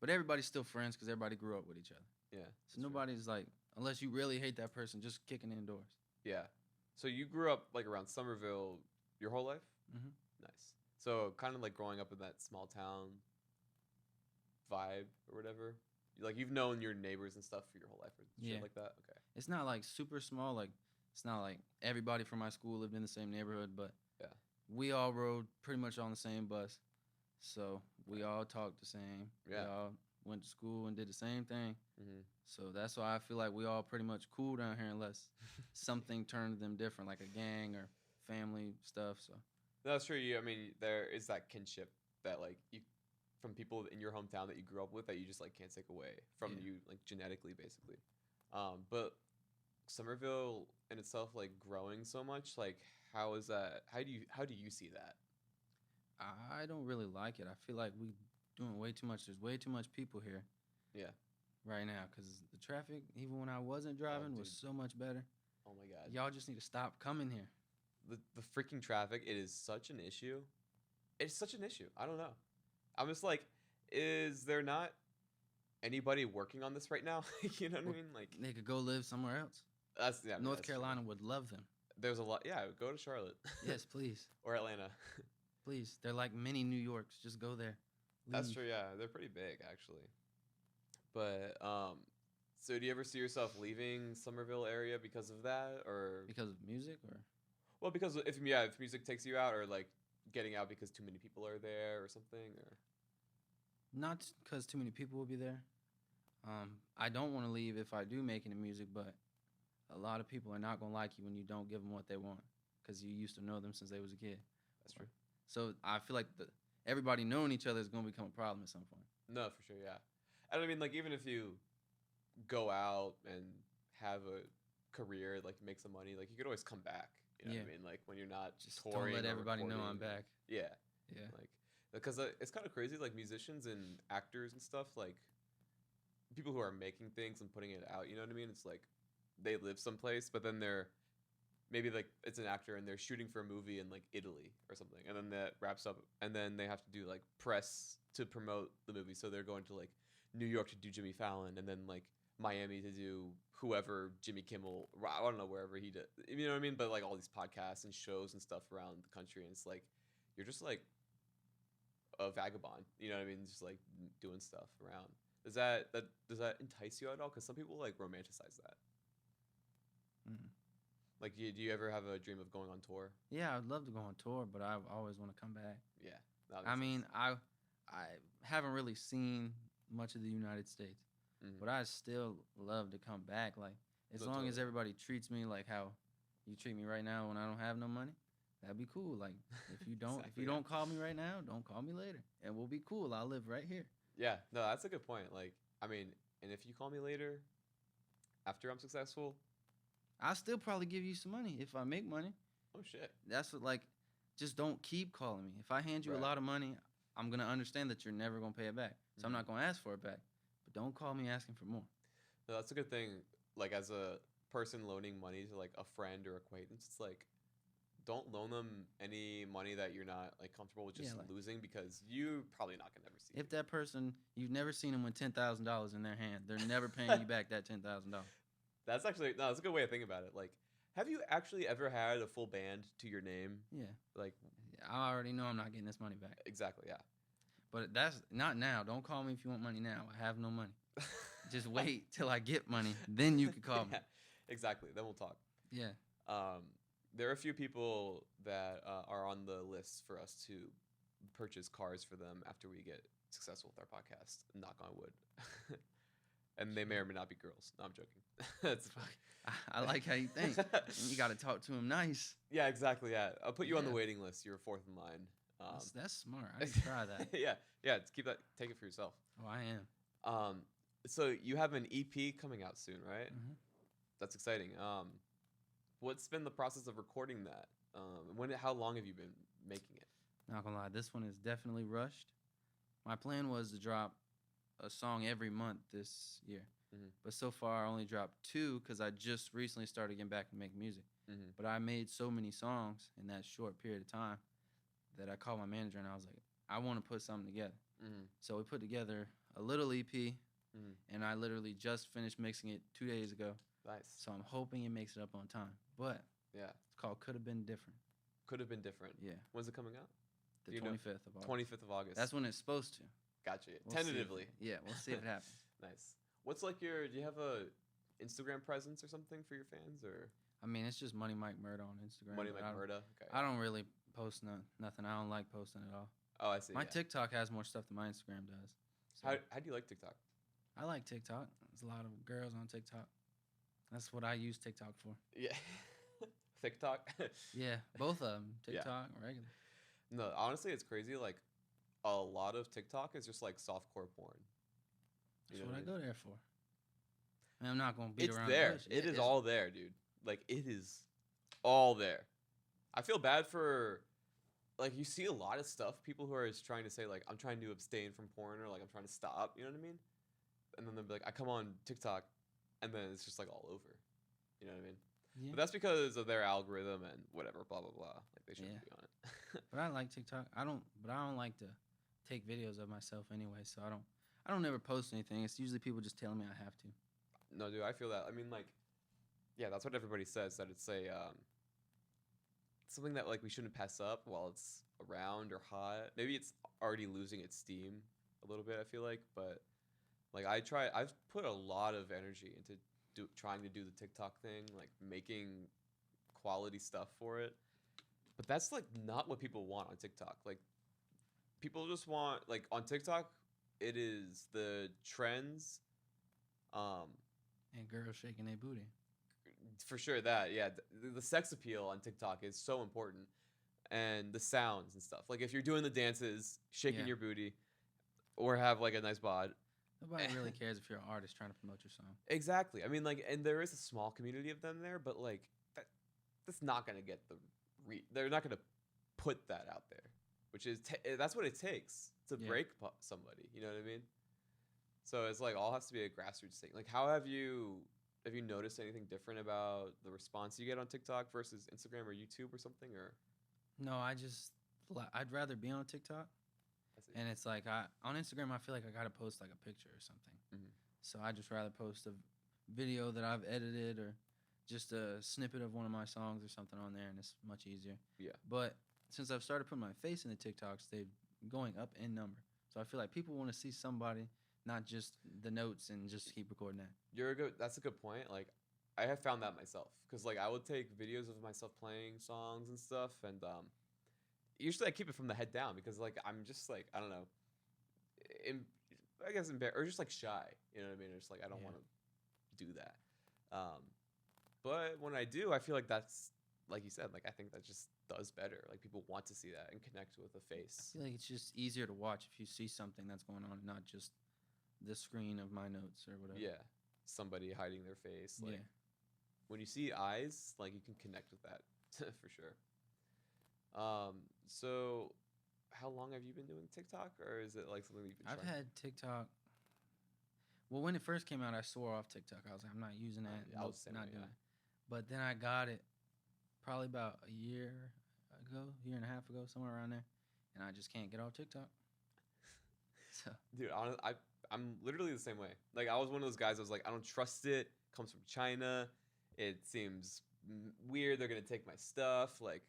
[SPEAKER 2] but everybody's still friends because everybody grew up with each other.
[SPEAKER 1] Yeah.
[SPEAKER 2] So
[SPEAKER 1] that's true.
[SPEAKER 2] nobody's like, unless you really hate that person, just kicking indoors.
[SPEAKER 1] Yeah. So you grew up like around Somerville your whole life?
[SPEAKER 2] Mhm.
[SPEAKER 1] Nice. So kind of like growing up in that small town vibe or whatever. Like you've known your neighbors and stuff for your whole life or
[SPEAKER 2] Yeah.
[SPEAKER 1] shit like that? Okay.
[SPEAKER 2] It's not like super small. Like it's not like everybody from my school lived in the same neighborhood, but
[SPEAKER 1] Yeah.
[SPEAKER 2] we all rode pretty much on the same bus, so we all talked the same.
[SPEAKER 1] Yeah.
[SPEAKER 2] We all went to school and did the same thing.
[SPEAKER 1] Mm-hmm.
[SPEAKER 2] So that's why I feel like we all pretty much cool down here unless something turned them different, like a gang or family stuff. So
[SPEAKER 1] No, that's true. I mean, there is that kinship that like you from people in your hometown that you grew up with that you just like can't take away from
[SPEAKER 2] Yeah.
[SPEAKER 1] you like genetically basically. But Somerville in itself like growing so much, like how is that? How do you see that?
[SPEAKER 2] I don't really like it. I feel like we doing way too much. There's way too much people here
[SPEAKER 1] Yeah.
[SPEAKER 2] right now because the traffic, even when I wasn't driving, was
[SPEAKER 1] dude.
[SPEAKER 2] so much better.
[SPEAKER 1] Oh my god.
[SPEAKER 2] Y'all just need to stop coming here.
[SPEAKER 1] The freaking traffic, it is such an issue. It's such an issue. I don't know. I'm just like, is there not anybody working on this right now? You know what I
[SPEAKER 2] Well,
[SPEAKER 1] mean? Like
[SPEAKER 2] They could go live somewhere else.
[SPEAKER 1] that's yeah. I mean,
[SPEAKER 2] North
[SPEAKER 1] that's true.
[SPEAKER 2] Carolina would love them.
[SPEAKER 1] There's a lot. Yeah, go to Charlotte.
[SPEAKER 2] Yes, please.
[SPEAKER 1] Or Atlanta.
[SPEAKER 2] Please. They're like mini New Yorks. Just go there.
[SPEAKER 1] That's
[SPEAKER 2] Leave.
[SPEAKER 1] true. Yeah, they're pretty big actually. But so do you ever see yourself leaving Somerville area because of that, or
[SPEAKER 2] Because of music or
[SPEAKER 1] well, because if music takes you out, or like getting out because too many people are there or something, or
[SPEAKER 2] not because too many people will be there. I don't want to leave if I do make any music, but a lot of people are not going to like you when you don't give them what they want because you used to know them since they was a kid.
[SPEAKER 1] that's true.
[SPEAKER 2] So I feel like everybody knowing each other is going to become a problem at some point.
[SPEAKER 1] No, for sure, yeah. And I mean, like, even if you go out and have a career, like, make some money, like, you could always come back. You know what I
[SPEAKER 2] Yeah.
[SPEAKER 1] mean? Like, when you're not
[SPEAKER 2] Just
[SPEAKER 1] touring
[SPEAKER 2] don't let
[SPEAKER 1] or
[SPEAKER 2] everybody know I'm
[SPEAKER 1] recording.
[SPEAKER 2] back.
[SPEAKER 1] Yeah,
[SPEAKER 2] Yeah.
[SPEAKER 1] like, because it's kind of crazy, like, musicians and actors and stuff, like, people who are making things and putting it out, you know what I mean? It's like, they live someplace, but then they're, maybe, like, it's an actor and they're shooting for a movie in, like, Italy or something, and then that wraps up, and then they have to do, like, press to promote the movie, so they're going to, like, New York to do Jimmy Fallon, and then like Miami to do whoever Jimmy Kimmel. I don't know wherever he did. You know what I mean? But like all these podcasts and shows and stuff around the country, and it's like you're just like a vagabond. You know what I mean? Just like doing stuff around. Does that entice you at all? Because some people like romanticize that.
[SPEAKER 2] Mm.
[SPEAKER 1] Like, do you ever have a dream of going on tour?
[SPEAKER 2] Yeah, I'd love to go on tour, but I always want to come back.
[SPEAKER 1] Yeah. that
[SPEAKER 2] I
[SPEAKER 1] makes
[SPEAKER 2] mean,
[SPEAKER 1] sense.
[SPEAKER 2] I haven't really seen much of the United States,
[SPEAKER 1] Mhm.
[SPEAKER 2] but I still love to come back. Like as
[SPEAKER 1] No,
[SPEAKER 2] long as
[SPEAKER 1] totally.
[SPEAKER 2] everybody treats me like how you treat me right now when I don't have no money, that'd be cool. Like if you don't
[SPEAKER 1] Exactly, yeah.
[SPEAKER 2] call me right now, don't call me later, and we'll be cool. I'll live right here.
[SPEAKER 1] Yeah, no, that's a good point. Like, I mean, and if you call me later, after I'm successful,
[SPEAKER 2] I'll still probably give you some money if I make money.
[SPEAKER 1] oh shit.
[SPEAKER 2] That's what like, just don't keep calling me. If I hand you
[SPEAKER 1] Right.
[SPEAKER 2] a lot of money, I'm gonna understand that you're never gonna pay it back. So I'm
[SPEAKER 1] Mhm.
[SPEAKER 2] not gonna ask for it back. But don't call me asking for more.
[SPEAKER 1] No, that's a good thing. Like, as a person loaning money to like a friend or acquaintance, it's like, don't loan them any money that you're not like comfortable with just
[SPEAKER 2] Yeah, like-
[SPEAKER 1] losing, because you probably not gonna ever see.
[SPEAKER 2] If that person, you've never seen them with $10,000 in their hand, they're never paying you back that $10,000.
[SPEAKER 1] That's actually no, that's a good way of thinking about it. Like, have you actually ever had a full band to your name?
[SPEAKER 2] Yeah,
[SPEAKER 1] Like,
[SPEAKER 2] I already know I'm not getting this money back.
[SPEAKER 1] exactly, yeah.
[SPEAKER 2] But that's not now. Don't call me if you want money now. I have no money. Just wait till I get money. Then you can call me.
[SPEAKER 1] Yeah, exactly. Then we'll talk.
[SPEAKER 2] Yeah.
[SPEAKER 1] There are a few people that are on the list for us to purchase cars for them after we get successful with our podcast. Knock on wood. And they may or may not be girls. No, I'm joking. That's fine.
[SPEAKER 2] I like how you think. You got to talk to him nice.
[SPEAKER 1] Yeah, exactly. Yeah, I'll put you on the
[SPEAKER 2] Yeah.
[SPEAKER 1] waiting list. You're fourth in line.
[SPEAKER 2] That's smart. I can try that.
[SPEAKER 1] yeah. Keep that. Take it for yourself.
[SPEAKER 2] Oh, I am.
[SPEAKER 1] So you have an EP coming out soon, right?
[SPEAKER 2] Mhm.
[SPEAKER 1] That's exciting. What's been the process of recording that? How long have you been making it?
[SPEAKER 2] Not gonna lie, this one is definitely rushed. My plan was to drop a song every month this year,
[SPEAKER 1] Mhm.
[SPEAKER 2] but so far I only dropped 2 because I just recently started getting back to make music.
[SPEAKER 1] Mhm.
[SPEAKER 2] But I made so many songs in that short period of time that I called my manager and I was like, I want to put something together.
[SPEAKER 1] Mhm.
[SPEAKER 2] So we put together a little EP,
[SPEAKER 1] Mhm.
[SPEAKER 2] and I literally just finished mixing it 2 days ago.
[SPEAKER 1] Nice.
[SPEAKER 2] So I'm hoping it makes it up on time. But
[SPEAKER 1] Yeah.
[SPEAKER 2] it's called Could Have Been Different.
[SPEAKER 1] Could have been different.
[SPEAKER 2] Yeah,
[SPEAKER 1] When's it coming out?
[SPEAKER 2] the
[SPEAKER 1] Do you know?
[SPEAKER 2] 25th of August.
[SPEAKER 1] 25th of August.
[SPEAKER 2] That's when it's supposed to.
[SPEAKER 1] Gotcha.
[SPEAKER 2] We'll see if-
[SPEAKER 1] Tentatively.
[SPEAKER 2] Yeah, we'll see if it happens.
[SPEAKER 1] Nice. What's like do you have a Instagram presence or something for your fans, or
[SPEAKER 2] I mean, it's just MoneyMikeMurda on Instagram. but
[SPEAKER 1] MoneyMikeMurda? Okay.
[SPEAKER 2] I don't really post nothing. I don't like posting at all.
[SPEAKER 1] Oh, I see.
[SPEAKER 2] My
[SPEAKER 1] yeah.
[SPEAKER 2] TikTok has more stuff than my Instagram does. So
[SPEAKER 1] How do you like TikTok?
[SPEAKER 2] I like TikTok. There's a lot of girls on TikTok. That's what I use TikTok for.
[SPEAKER 1] Yeah. TikTok.
[SPEAKER 2] Yeah, both of them.
[SPEAKER 1] Yeah.
[SPEAKER 2] TikTok, regular.
[SPEAKER 1] No, honestly, it's crazy. Like, a lot of TikTok is just like softcore porn. You
[SPEAKER 2] That's
[SPEAKER 1] know
[SPEAKER 2] what I
[SPEAKER 1] I mean?
[SPEAKER 2] go there for. And I'm not gonna beat
[SPEAKER 1] It's
[SPEAKER 2] around.
[SPEAKER 1] there.
[SPEAKER 2] The bush.
[SPEAKER 1] It is
[SPEAKER 2] it's-
[SPEAKER 1] all there, dude. Like, it is all there. I feel bad for, like, you see a lot of stuff. People who are just trying to say, like, I'm trying to abstain from porn, or like, I'm trying to stop. You know what I mean? And then they'll be like, I come on TikTok, and then it's just like all over. You know what I mean?
[SPEAKER 2] Yeah.
[SPEAKER 1] But that's because of their algorithm and whatever, blah blah blah. Like, they shouldn't
[SPEAKER 2] Yeah.
[SPEAKER 1] be on it.
[SPEAKER 2] But I like TikTok. I don't like to take videos of myself anyway, so I don't ever post anything. It's usually people just telling me I have to.
[SPEAKER 1] No, dude, I feel that. I mean, like, yeah, that's what everybody says, that it's a something that like we shouldn't pass up while it's around or hot. Maybe it's already losing its steam a little bit, I feel like, but like I've put a lot of energy into trying to do the TikTok thing, like making quality stuff for it. But that's like not what people want on TikTok. Like, people just want, like, on TikTok, it is the trends,
[SPEAKER 2] And girls shaking their booty.
[SPEAKER 1] for sure, that, yeah, the sex appeal on TikTok is so important, and the sounds and stuff. Like, if you're doing the dances, shaking
[SPEAKER 2] Yeah.
[SPEAKER 1] your booty, or have like a nice bod.
[SPEAKER 2] Nobody really cares if you're an artist trying to promote your song.
[SPEAKER 1] Exactly. I mean, like, and there is a small community of them there, but like that's not gonna get they're not gonna put that out there, which is that's what it takes to
[SPEAKER 2] Yeah.
[SPEAKER 1] break somebody. You know what I mean? So it's like all has to be a grassroots thing. Like, how have you noticed anything different about the response you get on TikTok versus Instagram or YouTube or something? Or
[SPEAKER 2] No, I'd rather be on TikTok.
[SPEAKER 1] I see.
[SPEAKER 2] And it's like on Instagram, I feel like I gotta post like a picture or something.
[SPEAKER 1] Mhm.
[SPEAKER 2] So I just rather post a video that I've edited or just a snippet of one of my songs or something on there, and it's much easier.
[SPEAKER 1] Yeah.
[SPEAKER 2] But since I've started putting my face in the TikToks, they're going up in number. So I feel like people want to see somebody, not just the notes, and just keep recording that.
[SPEAKER 1] That's a good point. Like, I have found that myself, because like I would take videos of myself playing songs and stuff, and usually I keep it from the head down, because like I'm just like, I don't know, I guess embarrassed or just like shy. You know what I mean? It's like I don't
[SPEAKER 2] Yeah.
[SPEAKER 1] want to do that. But when I do, I feel like that's, like you said, like I think that just does better. Like, people want to see that and connect with a
[SPEAKER 2] I
[SPEAKER 1] face.
[SPEAKER 2] feel like it's just easier to watch if you see something that's going on, not just the screen of my notes or whatever.
[SPEAKER 1] Yeah, somebody hiding their face. Like,
[SPEAKER 2] Yeah.
[SPEAKER 1] when you see eyes, like, you can connect with that for sure. So how long have you been doing TikTok, or is it like something that you've been
[SPEAKER 2] I've
[SPEAKER 1] trying?
[SPEAKER 2] had TikTok. Well, when it first came out, I swore off TikTok. I was like, I'm not using that.
[SPEAKER 1] Yeah, I
[SPEAKER 2] Nope,
[SPEAKER 1] was the same
[SPEAKER 2] not
[SPEAKER 1] way,
[SPEAKER 2] doing
[SPEAKER 1] yeah.
[SPEAKER 2] it. But then I got it probably about a year and a half ago, somewhere around there, and I just can't get off TikTok. So
[SPEAKER 1] Dude, honestly, I'm literally the same way. Like, I was one of those guys. I was like, I don't trust it. Comes from China. It seems weird. They're gonna take my stuff. Like,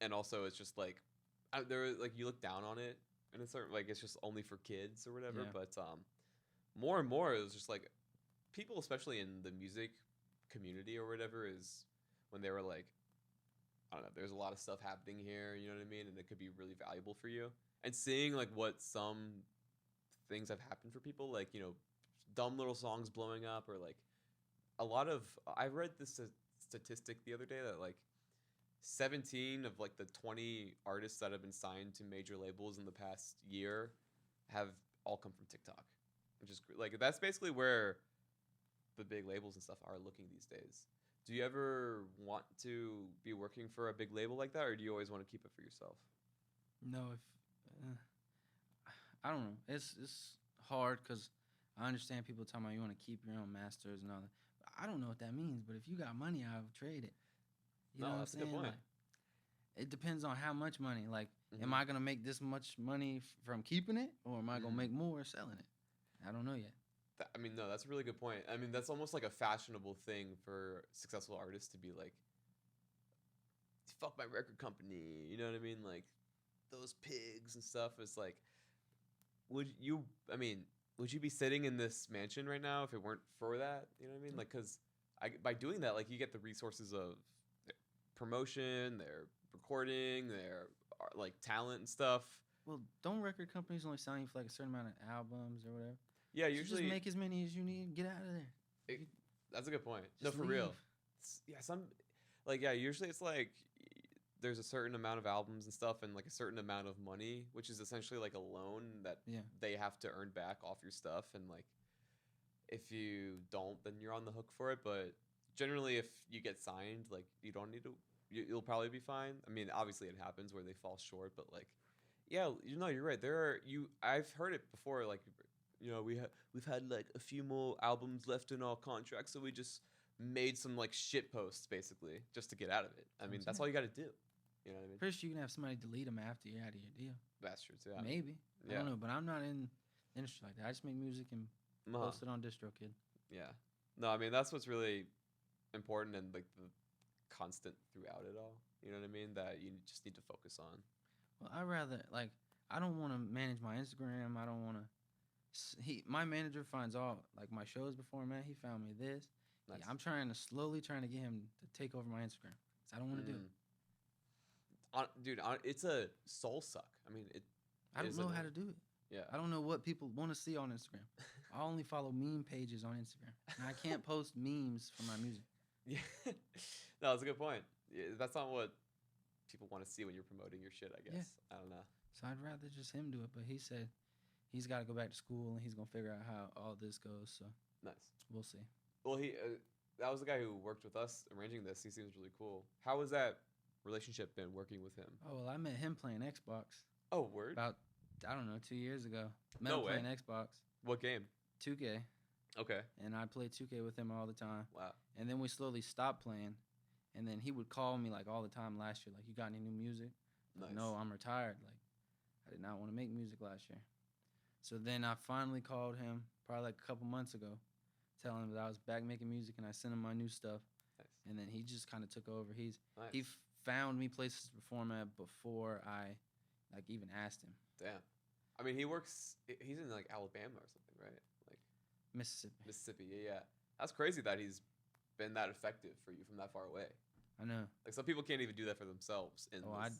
[SPEAKER 1] and also it's just like, like, you look down on it and it's sort of like it's just only for kids or whatever.
[SPEAKER 2] Yeah.
[SPEAKER 1] But more and more, it was just like people, especially in the music community or whatever, is when they were like, I don't know, there's a lot of stuff happening here, you know what I mean, and it could be really valuable for you. And seeing like what some things have happened for people, like dumb little songs blowing up, or like a lot of I read this statistic the other day that like 17 of like the 20 artists that have been signed to major labels in the past year have all come from TikTok, which is like that's basically where the big labels and stuff are looking these days. Do you ever want to be working for a big label like that, or do you always want to keep it for yourself?
[SPEAKER 2] No, if uh, I don't know, it's hard because I understand people talking about you want to keep your own masters and all that. But I don't know what that means. But if you got money, I'll trade it. You know
[SPEAKER 1] No,
[SPEAKER 2] what I'm
[SPEAKER 1] that's a good
[SPEAKER 2] saying?
[SPEAKER 1] point.
[SPEAKER 2] Like, it depends on how much money. Like, am
[SPEAKER 1] Mhm.
[SPEAKER 2] I gonna make this much money from keeping it, or am I gonna
[SPEAKER 1] Mhm.
[SPEAKER 2] make more selling it? I don't know yet.
[SPEAKER 1] I mean, no, that's a really good point. I mean, that's almost like a fashionable thing for successful artists to be like, fuck my record company. You know what I mean? Like, those pigs and stuff. It's like, I mean, would you be sitting in this mansion right now if it weren't for that? You know what I mean? Like, because by doing that, like, you get the resources of their promotion, their recording, their like talent and stuff.
[SPEAKER 2] Well, don't record companies only sign you for like a certain amount of albums or whatever?
[SPEAKER 1] Yeah,
[SPEAKER 2] So just
[SPEAKER 1] usually,
[SPEAKER 2] make as many as you need. Get out of there.
[SPEAKER 1] it, that's a good point. No,
[SPEAKER 2] Just
[SPEAKER 1] for real.
[SPEAKER 2] leave.
[SPEAKER 1] Yeah, yeah, usually it's like there's a certain amount of albums and stuff and like a certain amount of money, which is essentially like a loan that
[SPEAKER 2] Yeah.
[SPEAKER 1] they have to earn back off your stuff. And like, if you don't, then you're on the hook for it. But generally, if you get signed, like you don't need to, you'll probably be fine. I mean, obviously it happens where they fall short, but like, yeah, you're right. I've heard it before. Like, we've had like a few more albums left in our contract, so we just made some like shit posts basically just to get out of it. I mean, that's all you got to do. You know what I mean?
[SPEAKER 2] Pretty sure you can have somebody delete them after you're out of your deal.
[SPEAKER 1] That's true too.
[SPEAKER 2] Maybe. I
[SPEAKER 1] Yeah.
[SPEAKER 2] don't know, but I'm not in the industry like that. I just make music and
[SPEAKER 1] Uh-huh.
[SPEAKER 2] post it on DistroKid.
[SPEAKER 1] Yeah. No, I mean that's what's really important and like the constant throughout it all. You know what I mean? That you just need to focus on.
[SPEAKER 2] Well, I rather like I don't want to manage my Instagram. I don't want to. My manager finds all like my shows before, man. He found me this. Yeah,
[SPEAKER 1] Nice.
[SPEAKER 2] I'm slowly trying to get him to take over my Instagram. 'Cause I don't want to do it.
[SPEAKER 1] Dude, it's a soul suck. I mean,
[SPEAKER 2] I don't
[SPEAKER 1] is
[SPEAKER 2] know how
[SPEAKER 1] annoying.
[SPEAKER 2] to do it.
[SPEAKER 1] Yeah.
[SPEAKER 2] I don't know what people want to see on Instagram. I only follow meme pages on Instagram, and I can't post memes for my music.
[SPEAKER 1] Yeah. No, that's a good point. Yeah, that's not what people want to see when you're promoting your shit, I guess.
[SPEAKER 2] Yeah.
[SPEAKER 1] I don't know.
[SPEAKER 2] So I'd rather just him do it. But he said he's got to go back to school and he's gonna figure out how all this goes. So
[SPEAKER 1] Nice.
[SPEAKER 2] we'll see.
[SPEAKER 1] Well, that was the guy who worked with us arranging this. He seems really cool. How has that relationship been working with him?
[SPEAKER 2] Oh well, I met him playing Xbox
[SPEAKER 1] Oh, word.
[SPEAKER 2] about I don't know 2 years ago. Met
[SPEAKER 1] No
[SPEAKER 2] him
[SPEAKER 1] way.
[SPEAKER 2] playing Xbox,
[SPEAKER 1] What game?
[SPEAKER 2] 2K,
[SPEAKER 1] Okay.
[SPEAKER 2] and I played 2K with him all the time.
[SPEAKER 1] Wow.
[SPEAKER 2] And then we slowly stopped playing, and then he would call me like all the time last year, like you got any new music?
[SPEAKER 1] Nice.
[SPEAKER 2] No, I'm retired. Like I did not want to make music last year. So then I finally called him probably like a couple months ago, telling him that I was back making music and I sent him my new stuff.
[SPEAKER 1] Nice.
[SPEAKER 2] And then he just kind of took over. He
[SPEAKER 1] Nice.
[SPEAKER 2] found me places to perform at before I like even asked him.
[SPEAKER 1] Damn. I mean, he's in like Alabama or something, right? Like
[SPEAKER 2] Mississippi.
[SPEAKER 1] Mississippi. Yeah. That's crazy that he's been that effective for you from that far away.
[SPEAKER 2] I know.
[SPEAKER 1] Like some people can't even do that for themselves.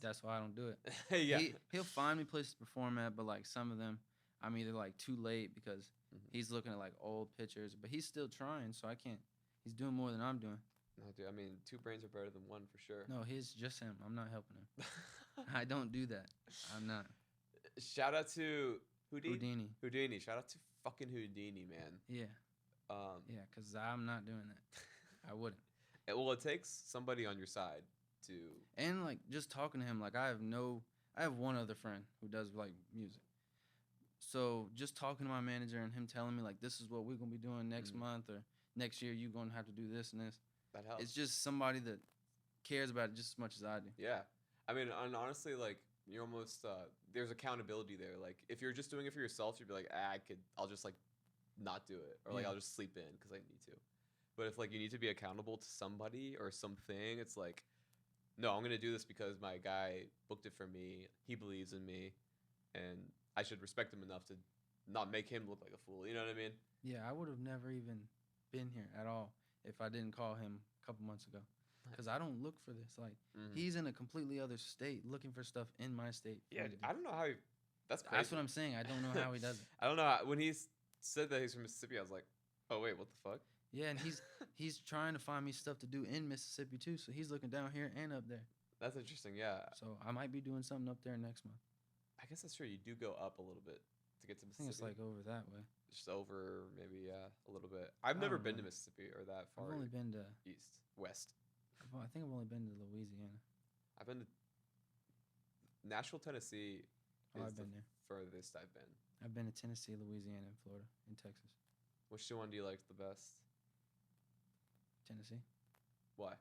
[SPEAKER 2] That's why I don't do it.
[SPEAKER 1] Yeah.
[SPEAKER 2] He'll find me places to perform at, but like some of them, I'm either like too late because he's looking at like old pictures, but he's still trying, so I can't. He's doing more than I'm doing.
[SPEAKER 1] No, dude. I mean, two brains are better than one for sure.
[SPEAKER 2] No, he's just him. I'm not helping him. I don't do that. I'm not.
[SPEAKER 1] Shout out to
[SPEAKER 2] Houdini.
[SPEAKER 1] Houdini. Shout out to fucking Houdini, man.
[SPEAKER 2] Yeah. Yeah, because I'm not doing that. I wouldn't.
[SPEAKER 1] Well, it takes somebody on your side to.
[SPEAKER 2] And like just talking to him, like I have one other friend who does like music. So just talking to my manager and him telling me like this is what we're gonna be doing next month or next year, you're gonna have to do this and this.
[SPEAKER 1] That helps.
[SPEAKER 2] It's just somebody that cares about it just as much as I do.
[SPEAKER 1] Yeah, I mean, and honestly, like you're almost there's accountability there. Like if you're just doing it for yourself, you'd be like, I'll just like not do it, or like I'll just sleep in because I need to. But if like you need to be accountable to somebody or something, it's like, no, I'm gonna do this because my guy booked it for me. He believes in me, and I should respect him enough to not make him look like a fool. You know what I mean?
[SPEAKER 2] Yeah, I would have never even been here at all if I didn't call him a couple months ago. Because I don't look for this. Like, he's in a completely other state looking for stuff in my state.
[SPEAKER 1] Yeah, I don't know how he. That's crazy.
[SPEAKER 2] That's what I'm saying. I don't know how he does it.
[SPEAKER 1] I don't know when he said that he's from Mississippi. I was like, oh wait, what the fuck?
[SPEAKER 2] Yeah, and he's trying to find me stuff to do in Mississippi too. So he's looking down here and up there.
[SPEAKER 1] That's interesting. Yeah.
[SPEAKER 2] So I might be doing something up there next month.
[SPEAKER 1] I guess that's true. You do go up a little bit to get to
[SPEAKER 2] I
[SPEAKER 1] Mississippi.
[SPEAKER 2] think it's like over that way.
[SPEAKER 1] Just over, maybe, a little bit. I've never been to Mississippi or that far.
[SPEAKER 2] I've only been to
[SPEAKER 1] east, west.
[SPEAKER 2] I think I've only been to Louisiana.
[SPEAKER 1] I've been to Nashville, Tennessee.
[SPEAKER 2] I've been there.
[SPEAKER 1] Furthest I've been.
[SPEAKER 2] I've been to Tennessee, Louisiana, and Florida, and Texas.
[SPEAKER 1] Which one do you like the best?
[SPEAKER 2] Tennessee.
[SPEAKER 1] Why?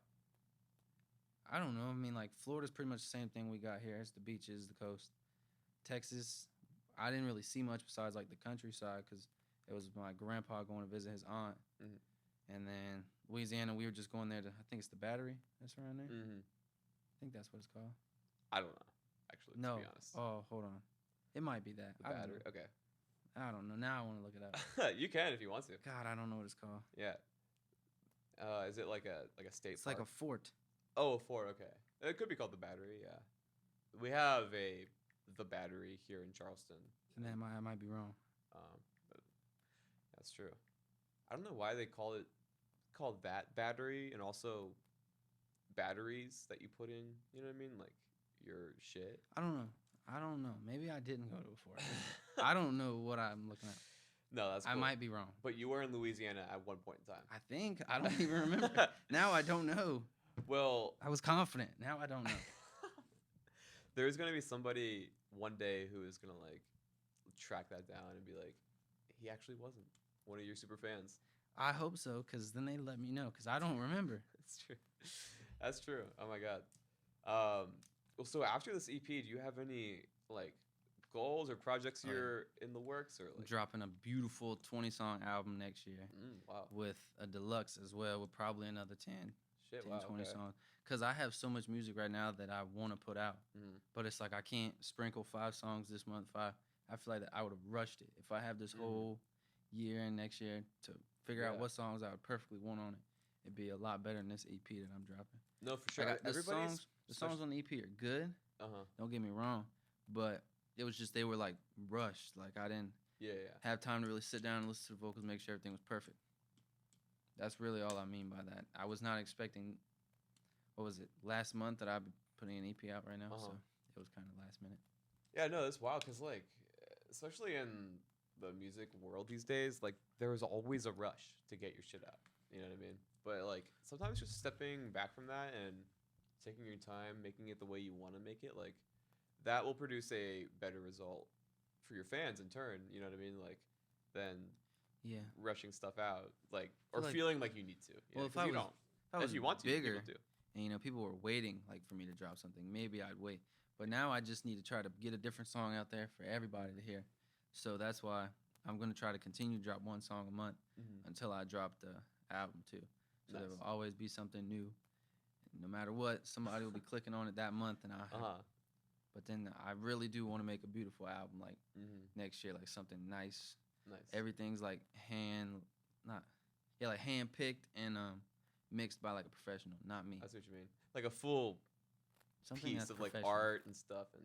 [SPEAKER 2] I don't know. I mean, like, Florida's pretty much the same thing we got here. It's the beaches, the coast. Texas, I didn't really see much besides, like, the countryside because it was my grandpa going to visit his aunt. And then Louisiana, we were just going there to, I think it's the Battery that's around there. I think that's what it's called.
[SPEAKER 1] I don't know, actually, to be honest.
[SPEAKER 2] Oh, hold on. It might be that.
[SPEAKER 1] The Battery, okay.
[SPEAKER 2] I don't know. Now I want to look it up.
[SPEAKER 1] You can if you want to.
[SPEAKER 2] God, I don't know what it's called.
[SPEAKER 1] Yeah. Is it like a state
[SPEAKER 2] It's
[SPEAKER 1] park?
[SPEAKER 2] like a fort.
[SPEAKER 1] Oh, a fort, okay. It could be called the Battery, yeah. We have the Battery here in Charleston.
[SPEAKER 2] And then I might be wrong.
[SPEAKER 1] But that's true. I don't know why they called that Battery and also batteries that you put in, you know what I mean? Like your shit.
[SPEAKER 2] I don't know. Maybe I didn't go to a fort. I don't know what I'm looking at.
[SPEAKER 1] No, that's cool.
[SPEAKER 2] I might be wrong.
[SPEAKER 1] But you were in Louisiana at one point in time.
[SPEAKER 2] I think. I don't even remember. Now I don't know.
[SPEAKER 1] Well,
[SPEAKER 2] I was confident. Now I don't know.
[SPEAKER 1] There's going to be somebody one day who is going to like track that down and be like, he actually wasn't one of your super fans.
[SPEAKER 2] I hope so, because then they let me know, because I don't remember.
[SPEAKER 1] That's true. That's true. Oh, my God. Well, so after this EP, do you have any, like, goals or projects you're in the works? Or like
[SPEAKER 2] dropping a beautiful 20-song album next year.
[SPEAKER 1] Wow.
[SPEAKER 2] With a deluxe as well, with probably another 10, 20 songs. Because I have so much music right now that I want to put out. But it's like I can't sprinkle 5 songs this month, 5. I feel like that I would have rushed it. If I have this whole year and next year to figure out what songs I would perfectly want on it, it'd be a lot better than this EP that I'm dropping.
[SPEAKER 1] No, for sure.
[SPEAKER 2] Like the songs on the EP are good. Don't get me wrong. But it was just they were like rushed. Like I didn't have time to really sit down and listen to the vocals, make sure everything was perfect. That's really all I mean by that. I was not expecting, what was it, last month that I'd be putting an EP out right now. So it was kind of last minute.
[SPEAKER 1] Yeah, no, that's wild because like, especially in the music world these days, like there was always a rush to get your shit out. You know what I mean? But like sometimes just stepping back from that and taking your time, making it the way you want to make it, like that will produce a better result for your fans in turn. You know what I mean? Like than rushing stuff out, like or like, feeling like you need to. You know,
[SPEAKER 2] if you want to, bigger,
[SPEAKER 1] people do.
[SPEAKER 2] And you know, people were waiting like for me to drop something. Maybe I'd wait, but now I just need to try to get a different song out there for everybody to hear. So that's why I'm gonna try to continue to drop 1 song a month until I drop the album too. So there will always be something new. No matter what, somebody will be clicking on it that month, and But then I really do want to make a beautiful album like next year, like something nice. Everything's like hand picked and mixed by like a professional, not me.
[SPEAKER 1] That's what you mean. Like a full piece of like art and stuff, and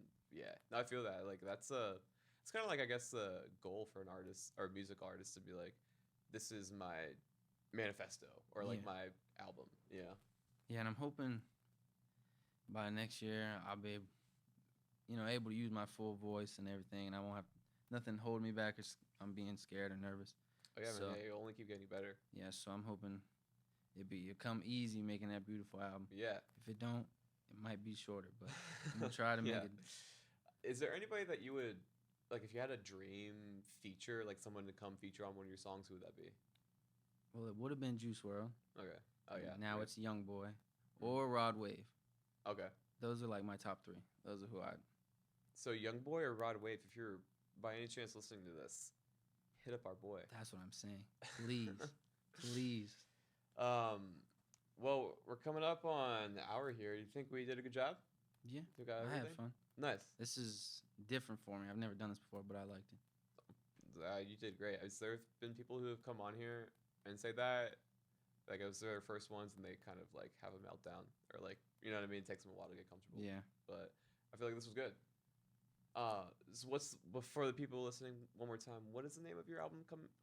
[SPEAKER 1] no, I feel that. Like that's it's kind of like I guess the goal for an artist or a music artist to be like, this is my manifesto or like my album.
[SPEAKER 2] Yeah, and I'm hoping by next year I'll be able to use my full voice and everything, and I won't have nothing holding me back or I'm being scared or nervous.
[SPEAKER 1] Oh yeah, man, it'll only keep getting better.
[SPEAKER 2] Yeah, so I'm hoping it'll come easy making that beautiful album.
[SPEAKER 1] Yeah.
[SPEAKER 2] If it don't, it might be shorter, but I'm gonna try to make it.
[SPEAKER 1] Is there anybody that you would like if you had a dream feature, like someone to come feature on one of your songs? Who would that be?
[SPEAKER 2] Well, it would have been Juice WRLD.
[SPEAKER 1] Okay. Oh yeah.
[SPEAKER 2] Now it's Young Boy or Rod Wave.
[SPEAKER 1] Okay.
[SPEAKER 2] Those are like my top 3. Those are who I'd.
[SPEAKER 1] So Young Boy or Rod Wave, if you're by any chance listening to this, hit up our boy.
[SPEAKER 2] That's what I'm saying. Please. Please.
[SPEAKER 1] Well, we're coming up on the hour here. Do you think we did a good job?
[SPEAKER 2] Yeah,
[SPEAKER 1] You got
[SPEAKER 2] I
[SPEAKER 1] everything?
[SPEAKER 2] had fun.
[SPEAKER 1] Nice.
[SPEAKER 2] This is different for me. I've never done this before, but I liked it.
[SPEAKER 1] You did great. There have been people who have come on here and say that, like, it was their first ones and they kind of like have a meltdown or like, you know what I mean? It takes them a while to get comfortable.
[SPEAKER 2] Yeah.
[SPEAKER 1] But I feel like this was good. So what's for the people listening one more time? What is the name of your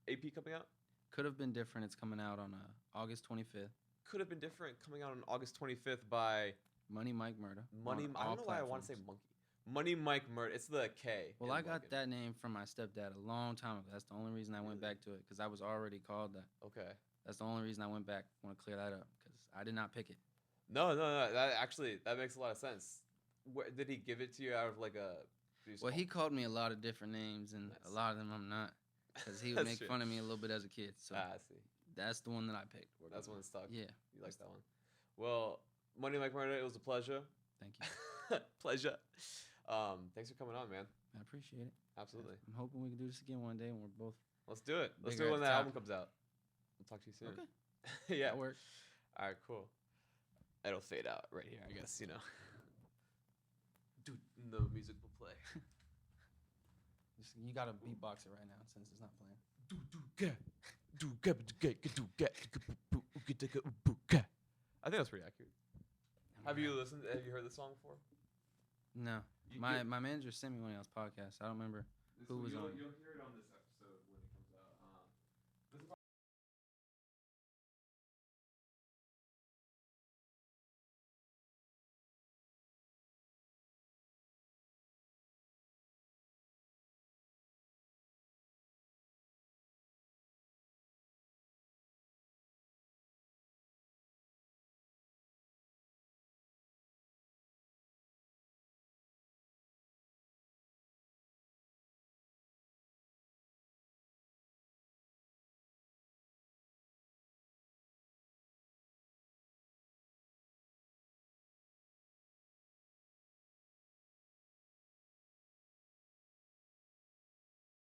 [SPEAKER 1] EP coming out?
[SPEAKER 2] Could have been different. It's coming out on August 25th.
[SPEAKER 1] Could have been different. Coming out on August 25th by
[SPEAKER 2] MoneyMikeMurda.
[SPEAKER 1] I don't know why I want to say Monkey. MoneyMikeMurda. It's the K.
[SPEAKER 2] Well, I got that name from my stepdad a long time ago. That's the only reason I went back to it, because I was already called that.
[SPEAKER 1] Okay.
[SPEAKER 2] That's the only reason I went back. I want to clear that up because I did not pick it.
[SPEAKER 1] No. That makes a lot of sense. Did he give it to you out of like a?
[SPEAKER 2] Well, he called me a lot of different names, and a lot of them I'm not, because he would make fun of me a little bit as a kid. So
[SPEAKER 1] I see.
[SPEAKER 2] That's the one that I picked.
[SPEAKER 1] That's one that stuck.
[SPEAKER 2] Yeah.
[SPEAKER 1] You like that one? Well, MoneyMikeMurda, it was a pleasure.
[SPEAKER 2] Thank you.
[SPEAKER 1] Pleasure. Thanks for coming on, man.
[SPEAKER 2] I appreciate it.
[SPEAKER 1] Absolutely.
[SPEAKER 2] I'm hoping we can do this again one day when we're both.
[SPEAKER 1] Let's do it. Let's
[SPEAKER 2] bigger
[SPEAKER 1] do it
[SPEAKER 2] at
[SPEAKER 1] when
[SPEAKER 2] the
[SPEAKER 1] that
[SPEAKER 2] top.
[SPEAKER 1] album comes out. I'll talk to you soon.
[SPEAKER 2] Okay.
[SPEAKER 1] Yeah.
[SPEAKER 2] That works.
[SPEAKER 1] All right, cool. It'll fade out right here, I guess, you know. Dude, the music will play.
[SPEAKER 2] You gotta beatbox it right now since it's not playing.
[SPEAKER 1] I think that's pretty accurate. Have you heard this song before?
[SPEAKER 2] No. My manager sent me one of y'all's podcasts. I don't remember who was on it.
[SPEAKER 1] You'll hear it on this episode.